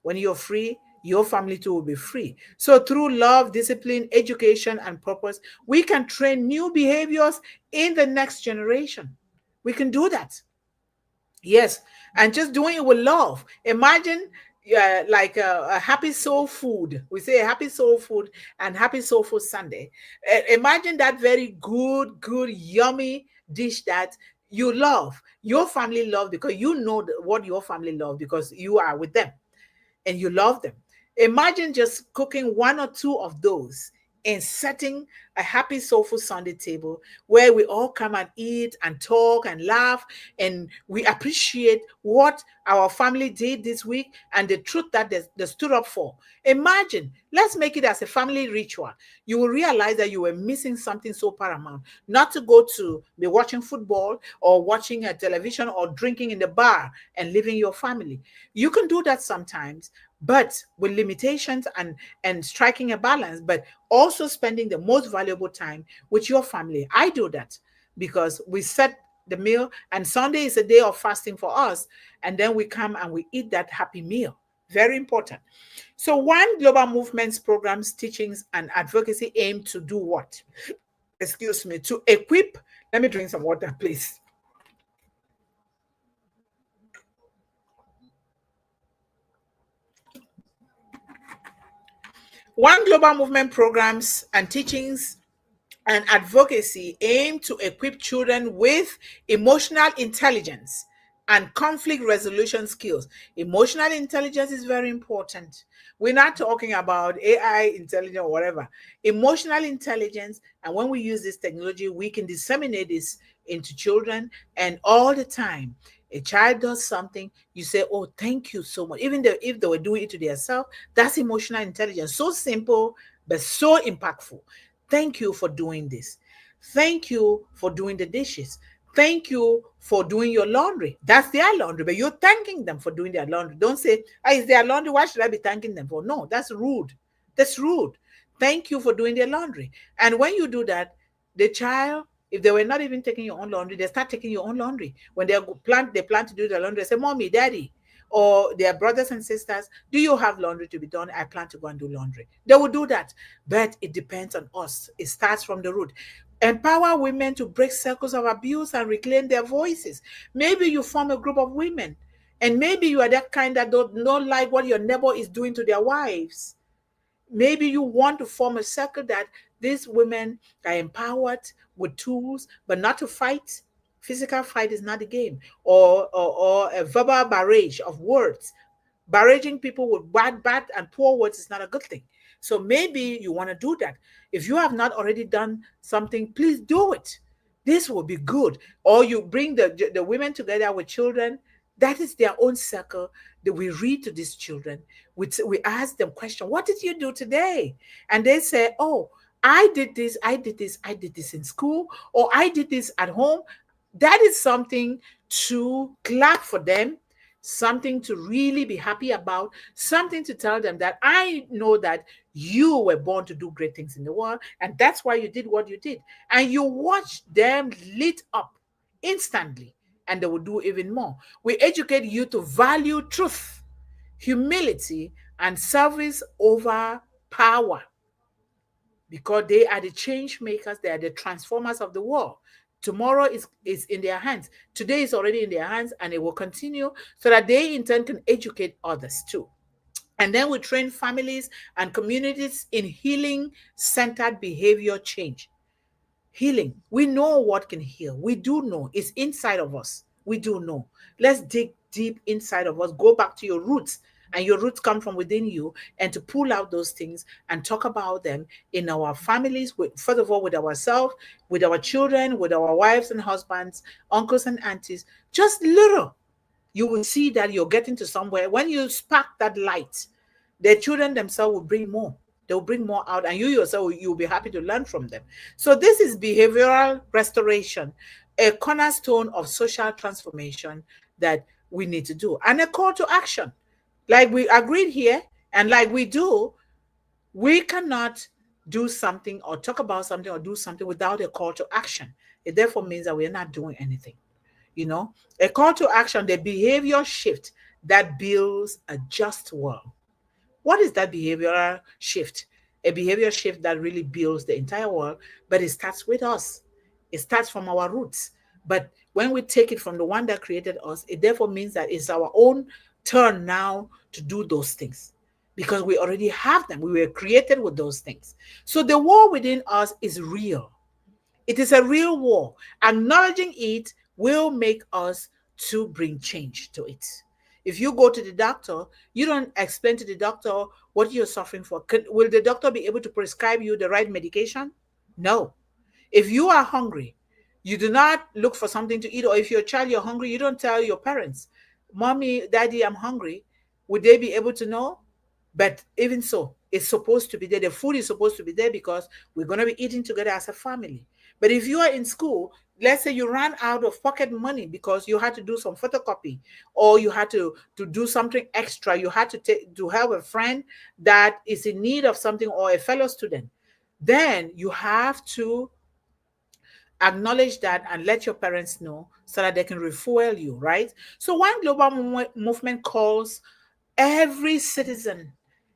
When you're free, your family too will be free. So through love, discipline, education, and purpose, we can train new behaviors in the next generation. We can do that. Yes, and just doing it with love. Imagine like a happy soul food. We say happy soul food and happy soul food Sunday. Imagine that very good, yummy dish that you love, your family love, because you know what your family love because you are with them and you love them. Imagine just cooking one or two of those in setting a happy, soulful Sunday table where we all come and eat and talk and laugh, and we appreciate what our family did this week and the truth that they stood up for. Imagine, let's make it as a family ritual. You will realize that you were missing something so paramount, not to go to be watching football or watching a television or drinking in the bar and leaving your family. You can do that sometimes, but with limitations and striking a balance, but also spending the most valuable time with your family. I do that because we set the meal, and Sunday is a day of fasting for us, and then we come and we eat that happy meal. Very important. So one global movement's programs, teachings, and advocacy aim to do what? Excuse me, to equip. Let me drink some water, please. One global movement programs and teachings and advocacy aim to equip children with emotional intelligence and conflict resolution skills. Emotional intelligence is very important. We're not talking about AI intelligence or whatever. Emotional intelligence, and when we use this technology, we can disseminate this into children, and all the time. A child does something, you say, "Oh, thank you so much." Even though if they were doing it to themselves, that's emotional intelligence. So simple, but so impactful. Thank you for doing this. Thank you for doing the dishes. Thank you for doing your laundry. That's their laundry, but you're thanking them for doing their laundry. Don't say, "Ah, it's their laundry. Why should I be thanking them for?" No, that's rude. That's rude. Thank you for doing their laundry. And when you do that, the child, if they were not even taking your own laundry, they start taking your own laundry. When they plan to do their laundry, they say, "Mommy, Daddy," or their brothers and sisters, "Do you have laundry to be done? I plan to go and do laundry." They will do that. But it depends on us. It starts from the root. Empower women to break circles of abuse and reclaim their voices. Maybe you form a group of women, and maybe you are that kind that don't like what your neighbor is doing to their wives. Maybe you want to form a circle that these women are empowered with tools, but not to fight. Physical fight is not the game, or a verbal barrage of words. Barraging people with bad and poor words is not a good thing. So maybe you want to do that. If you have not already done something, please do it. This will be good. Or you bring the women together with children. That is their own circle that we read to these children. We ask them question, "What did you do today?" And they say, "Oh, I did this, I did this, I did this in school, or I did this at home." That is something to clap for them, something to really be happy about, something to tell them that I know that you were born to do great things in the world, and that's why you did what you did. And you watch them lit up instantly, and they will do even more. We educate you to value truth, humility, and service over power, because they are the change makers, they are the transformers of the world. Tomorrow is in their hands. Today is already in their hands, and it will continue so that they in turn can educate others too. And then we train families and communities in healing centered behavior change. Healing. We know what can heal. We do know. It's inside of us. We do know. Let's dig deep inside of us. Go back to your roots. And your roots come from within you, and to pull out those things and talk about them in our families, with, first of all, with ourselves, with our children, with our wives and husbands, uncles and aunties, just little. You will see that you're getting to somewhere. When you spark that light, their children themselves will bring more. They'll bring more out, and you yourself, you'll be happy to learn from them. So this is behavioral restoration, a cornerstone of social transformation that we need to do, and a call to action. Like we agreed here, and like we do, we cannot do something or talk about something or do something without a call to action. It therefore means that we're not doing anything. A call to action, the behavior shift that builds a just world. What is that behavioral shift? A behavior shift that really builds the entire world, but it starts with us. It starts from our roots. But when we take it from the one that created us, it therefore means that it's our own turn now to do those things, because we already have them. We were created with those things. So the war within us is real. It is a real war. Acknowledging it will make us to bring change to it. If you go to the doctor, you don't explain to the doctor what you're suffering for. Will the doctor be able to prescribe you the right medication? No. If you are hungry, you do not look for something to eat. Or if your child you're hungry, you don't tell your parents, "Mommy, Daddy, I'm hungry." Would they be able to know? But even so, it's supposed to be there. The food is supposed to be there because we're going to be eating together as a family. But if you are in school, let's say you ran out of pocket money because you had to do some photocopy, or you had to do something extra, you had to take to help a friend that is in need of something, or a fellow student, then you have to acknowledge that and let your parents know so that they can refuel you, right? So one global movement calls every citizen,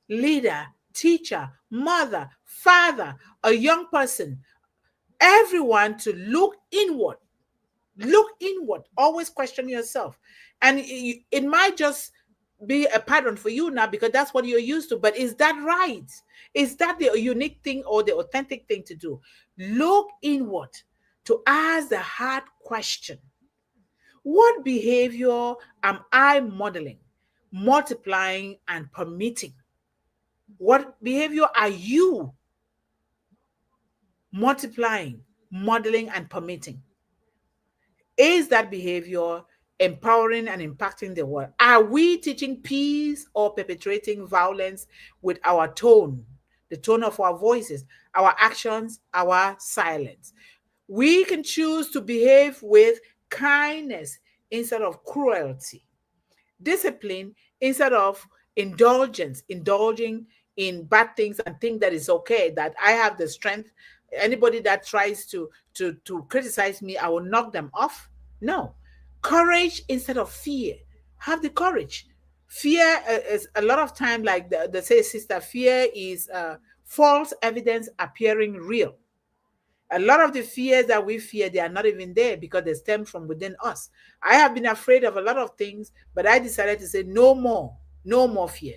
leader, teacher, mother, father, a young person, everyone to look inward. Look inward. Always question yourself. And it might just be a pattern for you now because that's what you're used to. But is that right? Is that the unique thing or the authentic thing to do? Look inward to ask the hard question. What behavior am I modeling, multiplying, and permitting? What behavior are you multiplying, modeling, and permitting? Is that behavior empowering and impacting the world? Are we teaching peace or perpetrating violence with our tone, the tone of our voices, our actions, our silence? We can choose to behave with kindness instead of cruelty, discipline instead of indulgence, indulging in bad things and think that it's okay, that I have the strength. Anybody that tries to criticize me, I will knock them off. No. Courage instead of fear. Have the courage. Fear is a lot of time, like the say, sister, fear is false evidence appearing real. A lot of the fears that we fear, they are not even there because they stem from within us. I have been afraid of a lot of things, but I decided to say, no more, no more fear.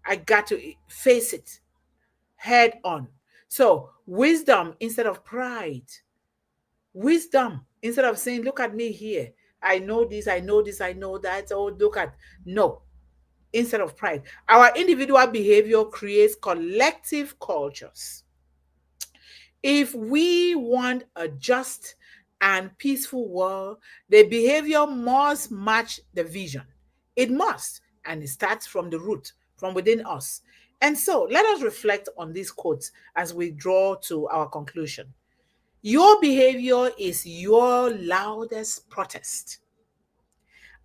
I got to face it head on. So, wisdom instead of pride. Wisdom instead of saying, look at me here. I know this, I know this, I know that. Oh, look at. No, instead of pride. Our individual behavior creates collective cultures. If we want a just and peaceful world, the behavior must match the vision. It must, and it starts from the root, from within us. And so let us reflect on these quotes as we draw to our conclusion. Your behavior is your loudest protest.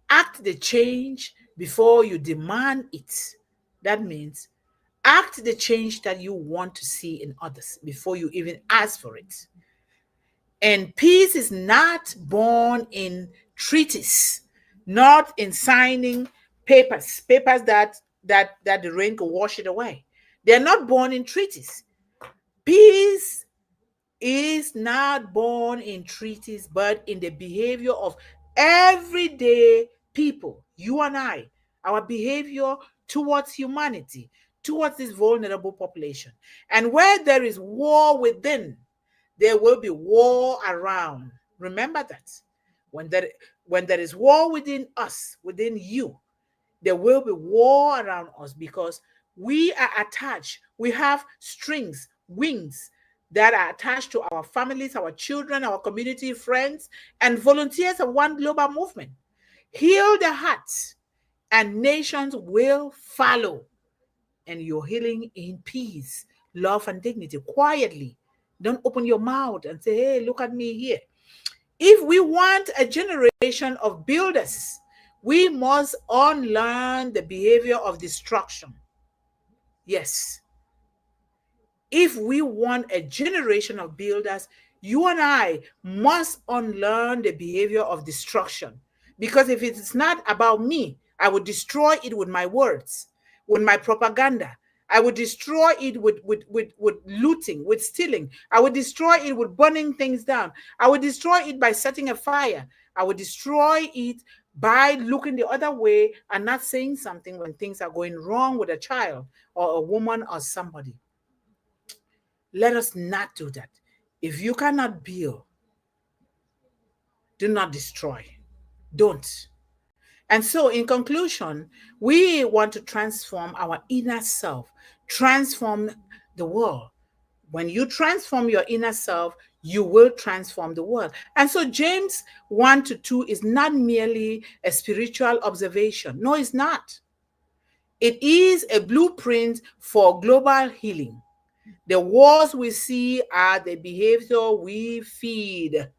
Act the change before you demand it. That means act the change that you want to see in others before you even ask for it. And peace is not born in treaties, not in signing papers that the rain can wash it away. They're not born in treaties. Peace is not born in treaties, but in the behavior of everyday people, you and I, our behavior towards humanity, towards this vulnerable population. And where there is war within, there will be war around. Remember that. When there, when there is war within us, within you, there will be war around us because we are attached. We have strings, wings that are attached to our families, our children, our community, friends, and volunteers of one global movement. Heal the hearts, and nations will follow. And you're healing in peace, love, and dignity quietly. Don't open your mouth and say, hey, look at me here. If we want a generation of builders, we must unlearn the behavior of destruction. Yes. If we want a generation of builders, you and I must unlearn the behavior of destruction. Because if it's not about me, I would destroy it with my words, with my propaganda. I would destroy it with looting, with stealing. I would destroy it with burning things down. I would destroy it by setting a fire. I would destroy it by looking the other way and not saying something when things are going wrong with a child or a woman or somebody. Let us not do that. If you cannot build, do not destroy. Don't. And so, in conclusion, we want to transform our inner self, transform the world. When you transform your inner self, you will transform the world. And so, James 1 to 2 is not merely a spiritual observation. No, it's not. It is a blueprint for global healing. The wars we see are the behavior we feed.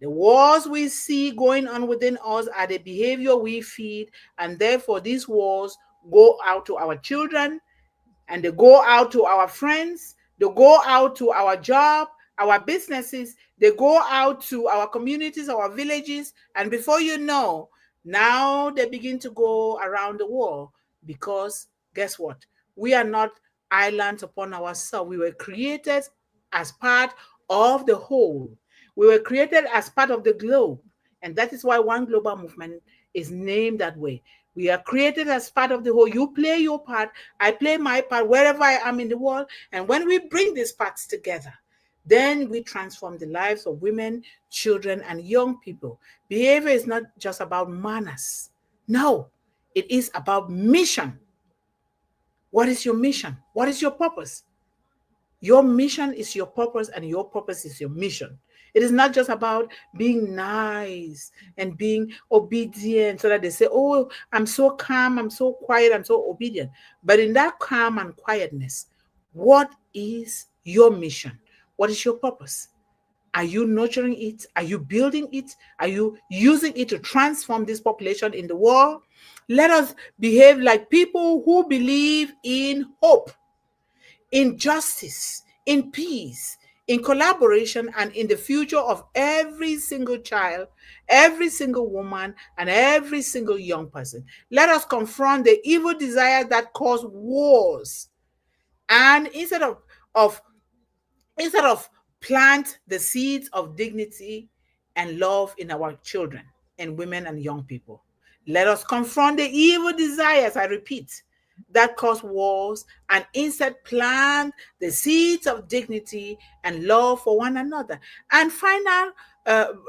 The wars we see going on within us are the behavior we feed, and therefore these wars go out to our children, and they go out to our friends, they go out to our job, our businesses, they go out to our communities, our villages, and before you know, now they begin to go around the world because guess what? We are not islands upon ourselves. We were created as part of the whole. We were created as part of the globe. And that is why One Global Movement is named that way. We are created as part of the whole. You play your part, I play my part wherever I am in the world. And when we bring these parts together, then we transform the lives of women, children, and young people. Behavior is not just about manners. No, it is about mission. What is your mission? What is your purpose? Your mission is your purpose, and your purpose is your mission. It is not just about being nice and being obedient so that they say, oh, I'm so calm, I'm so quiet, I'm so obedient. But in that calm and quietness, what is your mission? What is your purpose? Are you nurturing it? Are you building it? Are you using it to transform this population in the world? Let us behave like people who believe in hope, in justice, in peace, in collaboration, and in the future of every single child, every single woman, and every single young person. Let us confront the evil desires that cause wars. And of instead of plant the seeds of dignity and love in our children and women and young people. Let us confront the evil desires, I repeat, that cause wars, and instead plant the seeds of dignity and love for one another. And final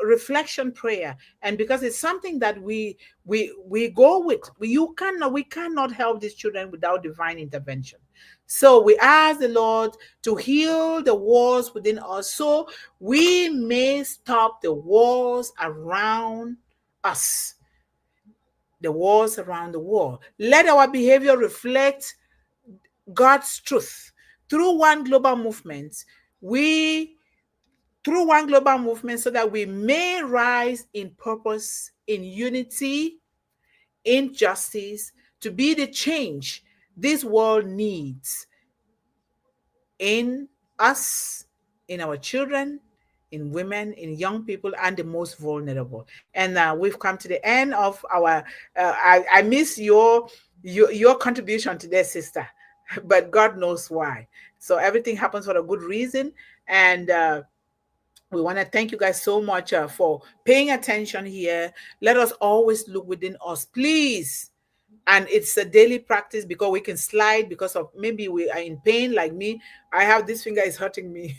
reflection prayer, and because it's something that we go with, we cannot help these children without divine intervention. So we ask the Lord to heal the wars within us so we may stop the wars around us, the wars around the world. Let our behavior reflect God's truth. Through one global movement, we through one global movement so that we may rise in purpose, in unity, in justice, to be the change this world needs in us, in our children, in women, in young people, and the most vulnerable. And we've come to the end of our. I miss your contribution today, sister, but God knows why. So everything happens for a good reason, and we want to thank you guys so much for paying attention here. Let us always look within us, please. And it's a daily practice because we can slide because of maybe we are in pain like me. I have this finger is hurting me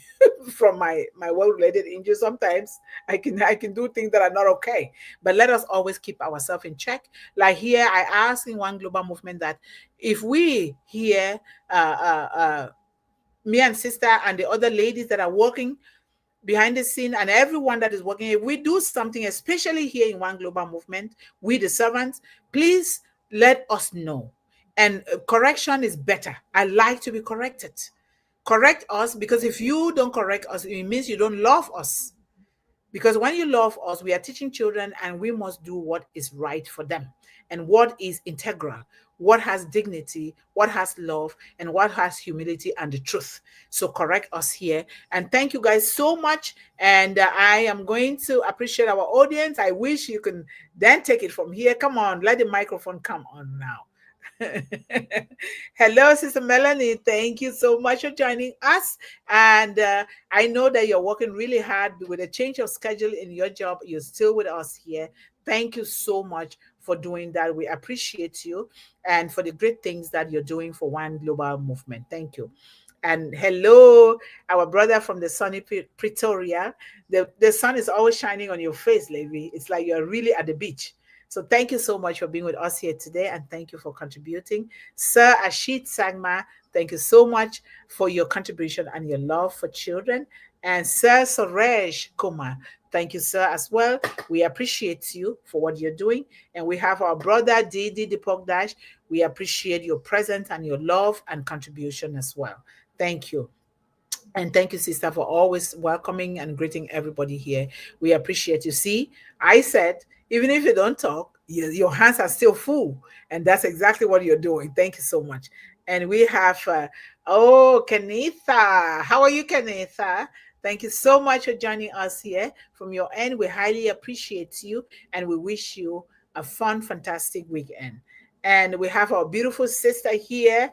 from my work-related injury. Sometimes I can do things that are not okay. But let us always keep ourselves in check. Like here, I asked in One Global Movement that if we here, me and sister and the other ladies that are working behind the scene and everyone that is working, if we do something, especially here in One Global Movement, we the servants, please let us know. And correction is better. I like to be corrected. Correct us, because if you don't correct us, it means you don't love us. Because when you love us, we are teaching children and we must do what is right for them and what is integral, what has dignity, what has love, and what has humility and the truth. So correct us here. And thank you guys so much. And I am going to appreciate our audience. I wish you can then take it from here. Come on, let the microphone come on now. Hello, Sister Melanie. Thank you so much for joining us. And I know that you're working really hard with a change of schedule in your job. You're still with us here. Thank you so much for doing that. We appreciate you and for the great things that you're doing for One Global Movement. Thank you. And hello, our brother from the sunny Pretoria. The sun is always shining on your face, lady. It's like you're really at the beach. So thank you so much for being with us here today, and thank you for contributing. Sir Ashit Sangma, thank you so much for your contribution and your love for children. And Sir Suresh Kumar, thank you, sir, as well. We appreciate you for what you're doing. And we have our brother Didi Dipok Dash. We appreciate your presence and your love and contribution as well. Thank you. And thank you, sister, for always welcoming and greeting everybody here. We appreciate you. See, I said, even if you don't talk, your hands are still full. And that's exactly what you're doing. Thank you so much. And we have, oh, Kenitha. How are you, Kenitha? Thank you so much for joining us here. From your end, we highly appreciate you and we wish you a fun, fantastic weekend. And we have our beautiful sister here.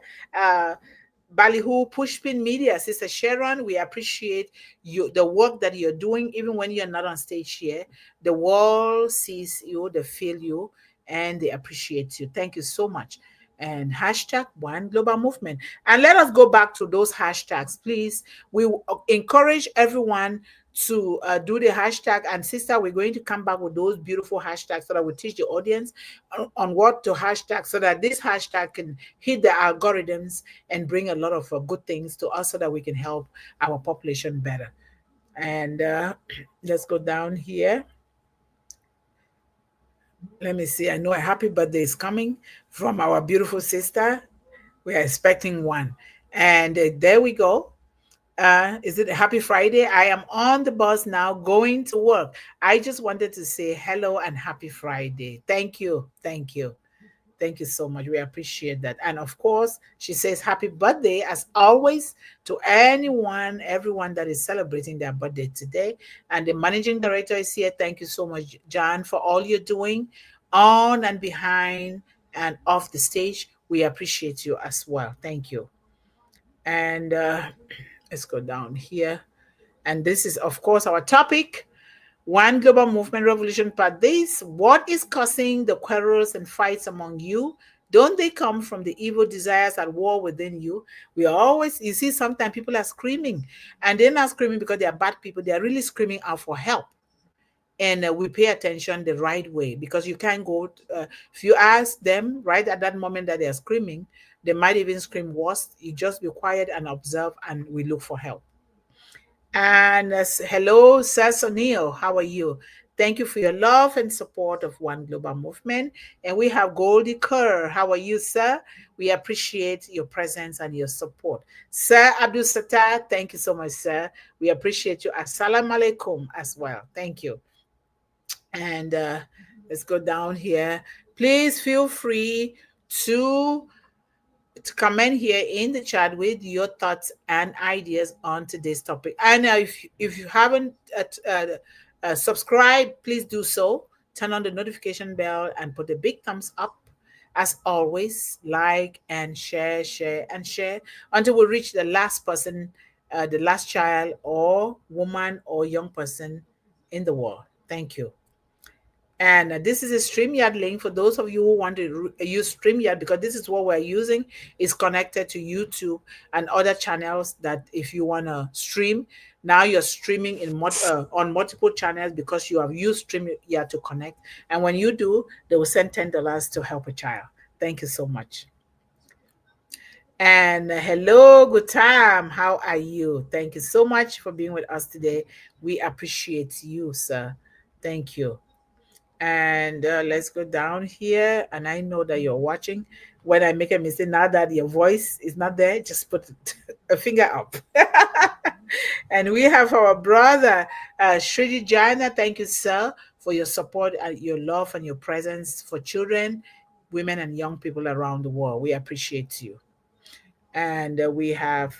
Ballyhoo Pushpin Media, Sister Sharon, we appreciate you, the work that you're doing, even when you're not on stage here. The world sees you, they feel you, and they appreciate you. Thank you so much. And hashtag One Global Movement. And let us go back to those hashtags, please. We encourage everyone to do the hashtag. And sister, we're going to come back with those beautiful hashtags so that we teach the audience on what to hashtag so that this hashtag can hit the algorithms and bring a lot of good things to us so that we can help our population better. And let's go down here. Let me see. I know a happy birthday is coming from our beautiful sister. We are expecting one. And there we go. Is it a happy Friday? I am on the bus now going to work. I just wanted to say hello and happy Friday. Thank you. Thank you. Thank you so much. We appreciate that. And of course, she says happy birthday, as always, to anyone, everyone that is celebrating their birthday today. And the managing director is here. Thank you so much, John, for all you're doing on and behind and off the stage. We appreciate you as well. Thank you. And let's go down here. And this is, of course, our topic. One global movement revolution part this. What is causing the quarrels and fights among you? Don't they come from the evil desires at war within you? We always, you see, sometimes people are screaming and they're not screaming because they are bad people. They are really screaming out for help. And we pay attention the right way because you can't go, if you ask them right at that moment that they're screaming, they might even scream worse. You just be quiet and observe and we look for help. And hello, Sir O'Neill. How are you? Thank you for your love and support of One Global Movement. And we have Goldie Kerr. How are you, sir? We appreciate your presence and your support. Sir Abdul Sattar, thank you so much, sir. We appreciate you. Assalamu alaikum as well. Thank you. And let's go down here. Please feel free to comment here in the chat with your thoughts and ideas on today's topic. And if you haven't subscribed, please do so. Turn on the notification bell and put a big thumbs up. As always, like and share, share and share until we reach the last person, the last child or woman or young person in the world. Thank you. And this is a StreamYard link for those of you who want to use StreamYard because this is what we're using. It's connected to YouTube and other channels that if you want to stream, now you're streaming on multiple channels because you have used StreamYard to connect. And when you do, they will send $10 to help a child. Thank you so much. And hello, good time. How are you? Thank you so much for being with us today. We appreciate you, sir. Thank you. And let's go down here. And I know that you're watching. When I make a mistake, now that your voice is not there, just put a finger up. And we have our brother, Shridi Jaina. Thank you, sir, for your support and your love and your presence for children, women, and young people around the world. We appreciate you. And we have...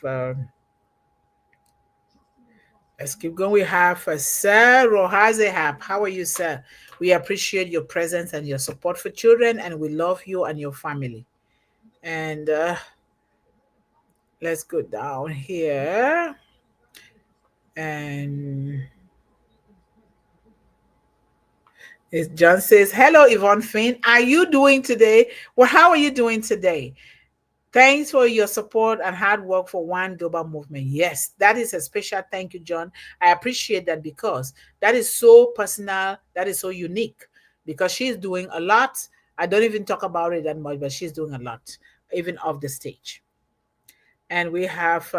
let's keep going. We have Sir Rohazehab. How are you, sir? We appreciate your presence and your support for children, and we love you and your family. And let's go down here. And John says, hello, Yvonne Finn. Are you doing today? Well, how are you doing today? Thanks for your support and hard work for One Global Movement. Yes, that is a special thank you, John. I appreciate that because that is so personal, that is so unique. because she's doing a lot. I don't even talk about it that much, but she's doing a lot, even off the stage. And we have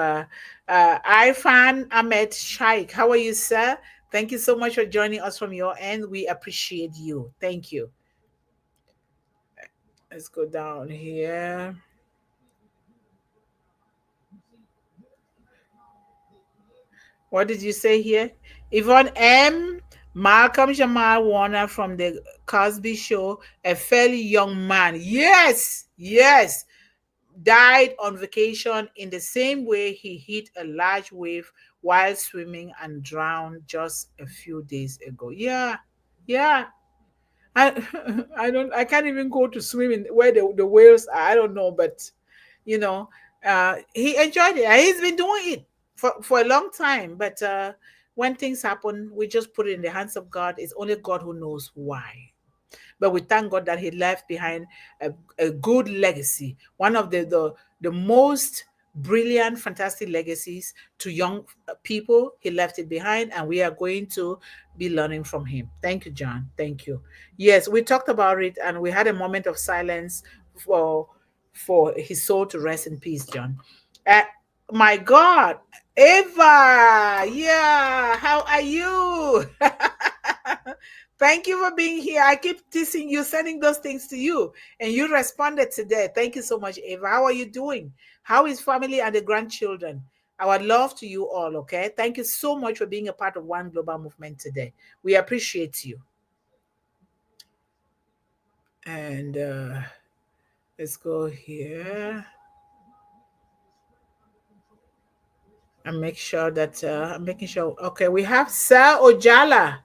Irfan Ahmed Shaikh. How are you, sir? Thank you so much for joining us from your end. We appreciate you. Thank you. Let's go down here. What did you say here? Yvonne M. Malcolm Jamal Warner from the Cosby Show, a fairly young man. Yes, yes. Died on vacation in the same way he hit a large wave while swimming and drowned just a few days ago. Yeah, yeah. I can't even go to swimming where the whales are. I don't know, but you know, he enjoyed it. He's been doing it for a long time, but when things happen, we just put it in the hands of God. It's only God who knows why. But we thank God that He left behind a good legacy, one of the most brilliant, fantastic legacies to young people. He left it behind, and we are going to be learning from him. Thank you, John. Thank you. Yes, we talked about it, and we had a moment of silence for for his soul to rest in peace, John. Uh, my God, Eva, yeah, how are you? Thank you for being here. I keep teasing you, sending those things to you, and you responded today. Thank you so much, Eva. How are you doing? How is family and the grandchildren? Our love to you all, okay? Thank you so much for being a part of One Global Movement today. We appreciate you. And let's go here and make sure that I'm making sure. Okay, we have Sir Ojala.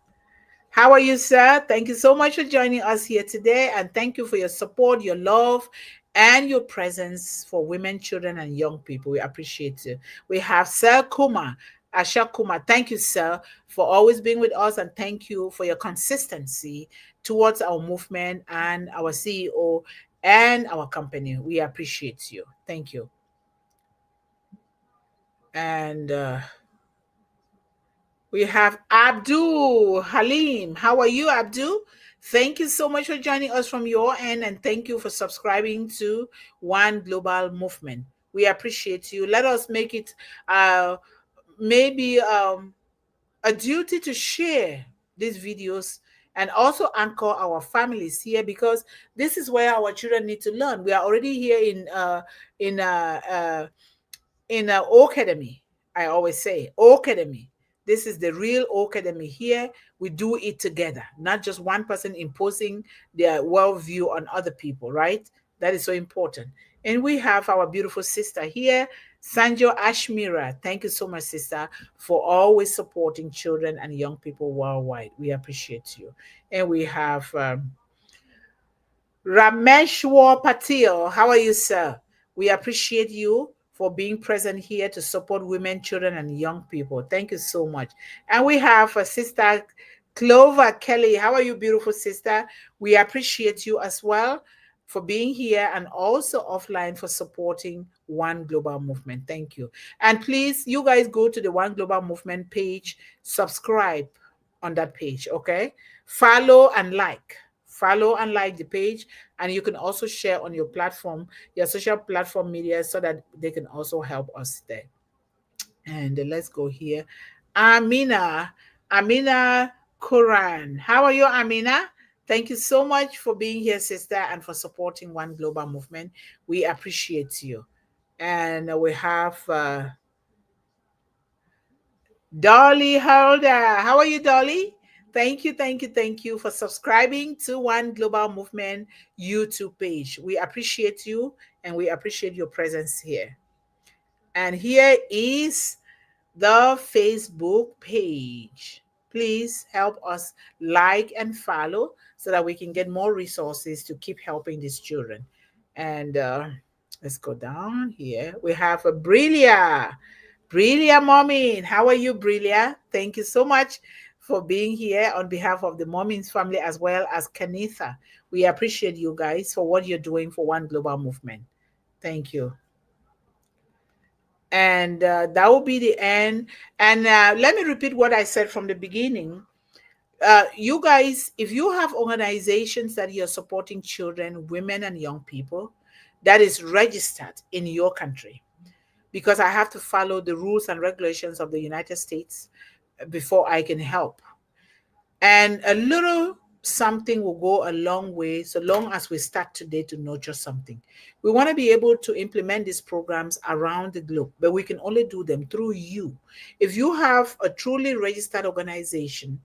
How are you, sir? Thank you so much for joining us here today. And thank you for your support, your love, and your presence for women, children, and young people. We appreciate you. We have Sir Kuma, Asha Kuma. Thank you, sir, for always being with us. And thank you for your consistency towards our movement and our CEO and our company. We appreciate you. Thank you. And we have Abdul Halim. How are you, Abdul? Thank you so much for joining us from your end, and thank you for subscribing to One Global Movement. We appreciate you. Let us make it maybe a duty to share these videos and also anchor our families here, because this is where our children need to learn. We are already here in uh, uh, in Academy. I always say Academy. This is the real Academy here. We do it together, not just one person imposing their worldview on other people, right? That is so important. And we have our beautiful sister here, Sanjo Ashmira. Thank you so much, sister, for always supporting children and young people worldwide. We appreciate you. And we have Rameshwar Patil, how are you, sir? We appreciate you for being present here to support women, children, and young people. Thank you so much. And we have a sister, Clover Kelly. How are you, beautiful sister? We appreciate you as well for being here and also offline for supporting One Global Movement. Thank you. And please, you guys go to the One Global Movement page, subscribe on that page, okay? Follow and like. Follow and like the page, and you can also share on your platform, your social platform media, so that they can also help us there. And let's go here. Amina Quran. How are you, Amina? Thank you so much for being here, sister, and for supporting One Global Movement. We appreciate you. And we have Dolly Holder. How are you, Dolly? Thank you, thank you, thank you for subscribing to One Global Movement YouTube page. We appreciate you and we appreciate your presence here. And here is the Facebook page. Please help us like and follow so that we can get more resources to keep helping these children. And let's go down here. We have a Brillia Mommy. How are you, Brillia? Thank you so much for being here on behalf of the Mommins family as well as Kanitha. We appreciate you guys for what you're doing for One Global Movement. Thank you. And that will be the end. And let me repeat what I said from the beginning. You guys, if you have organizations that you're supporting children, women, and young people, that is registered in your country, because I have to follow the rules and regulations of the United States before I can help. And a little something will go a long way, so long as we start today to nurture something. We want to be able to implement these programs around the globe, but we can only do them through you. If you have a truly registered organization,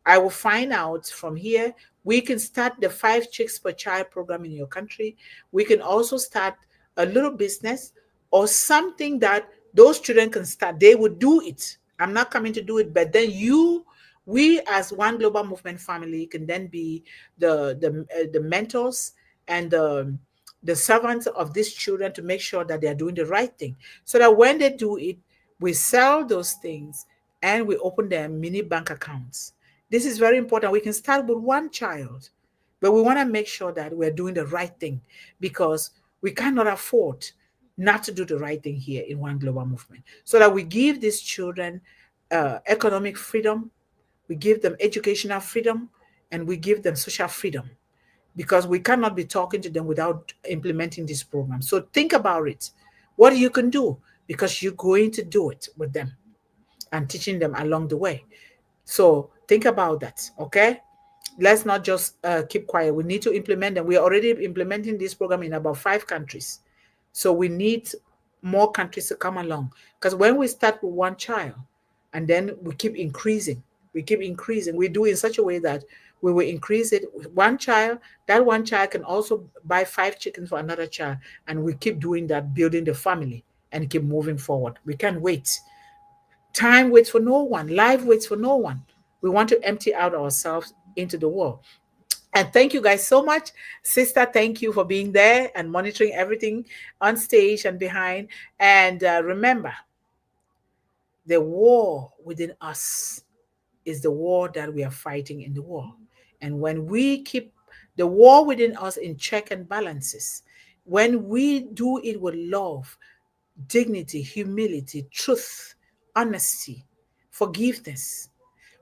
I will find out from here. We can start the 5 chicks per child program in your country. We can also start a little business or something that those children can start. They would do it. I'm not coming to do it, but then we as one global movement family can then be the mentors and the servants of these children to make sure that they are doing the right thing, so that when they do it, we sell those things and we open their mini bank accounts. This is very important. We can start with one child, but we want to make sure that we're doing the right thing, because we cannot afford not to do the right thing here in one global movement, so that we give these children economic freedom, we give them educational freedom, and we give them social freedom, because we cannot be talking to them without implementing this program. So think about it. What you can do, because you're going to do it with them and teaching them along the way. So think about that, okay? Let's not just keep quiet. We need to implement them. We are already implementing this program in about 5 countries. So we need more countries to come along. Because when we start with one child and then we keep increasing, we do in such a way that we will increase it with one child. That one child can also buy 5 chickens for another child. And we keep doing that, building the family and keep moving forward. We can't wait. Time waits for no one. Life waits for no one. We want to empty out ourselves into the world. And thank you guys so much. Sister, thank you for being there and monitoring everything on stage and behind. And remember, the war within us is the war that we are fighting in the world. And when we keep the war within us in check and balances, when we do it with love, dignity, humility, truth, honesty, forgiveness,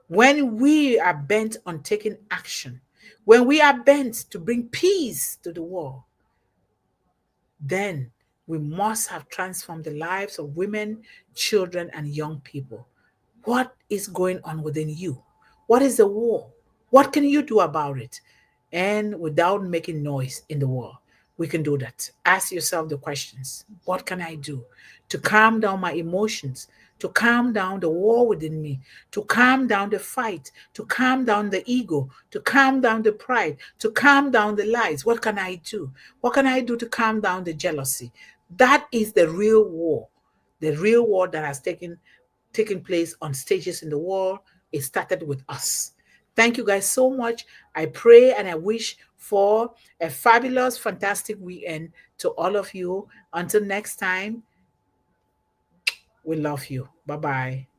when we are bent on taking action, when we are bent to bring peace to the world, then we must have transformed the lives of women, children, and young people. What is going on within you? What is the war? What can you do about it? And without making noise in the world, we can do that. Ask yourself the questions. What can I do to calm down my emotions, to calm down the war within me, to calm down the fight, to calm down the ego, to calm down the pride, to calm down the lies? What can I do? What can I do to calm down the jealousy? That is the real war. The real war that has taking place on stages in the world. It started with us. Thank you guys so much. I pray and I wish for a fabulous, fantastic weekend to all of you. Until next time, we love you. Bye bye.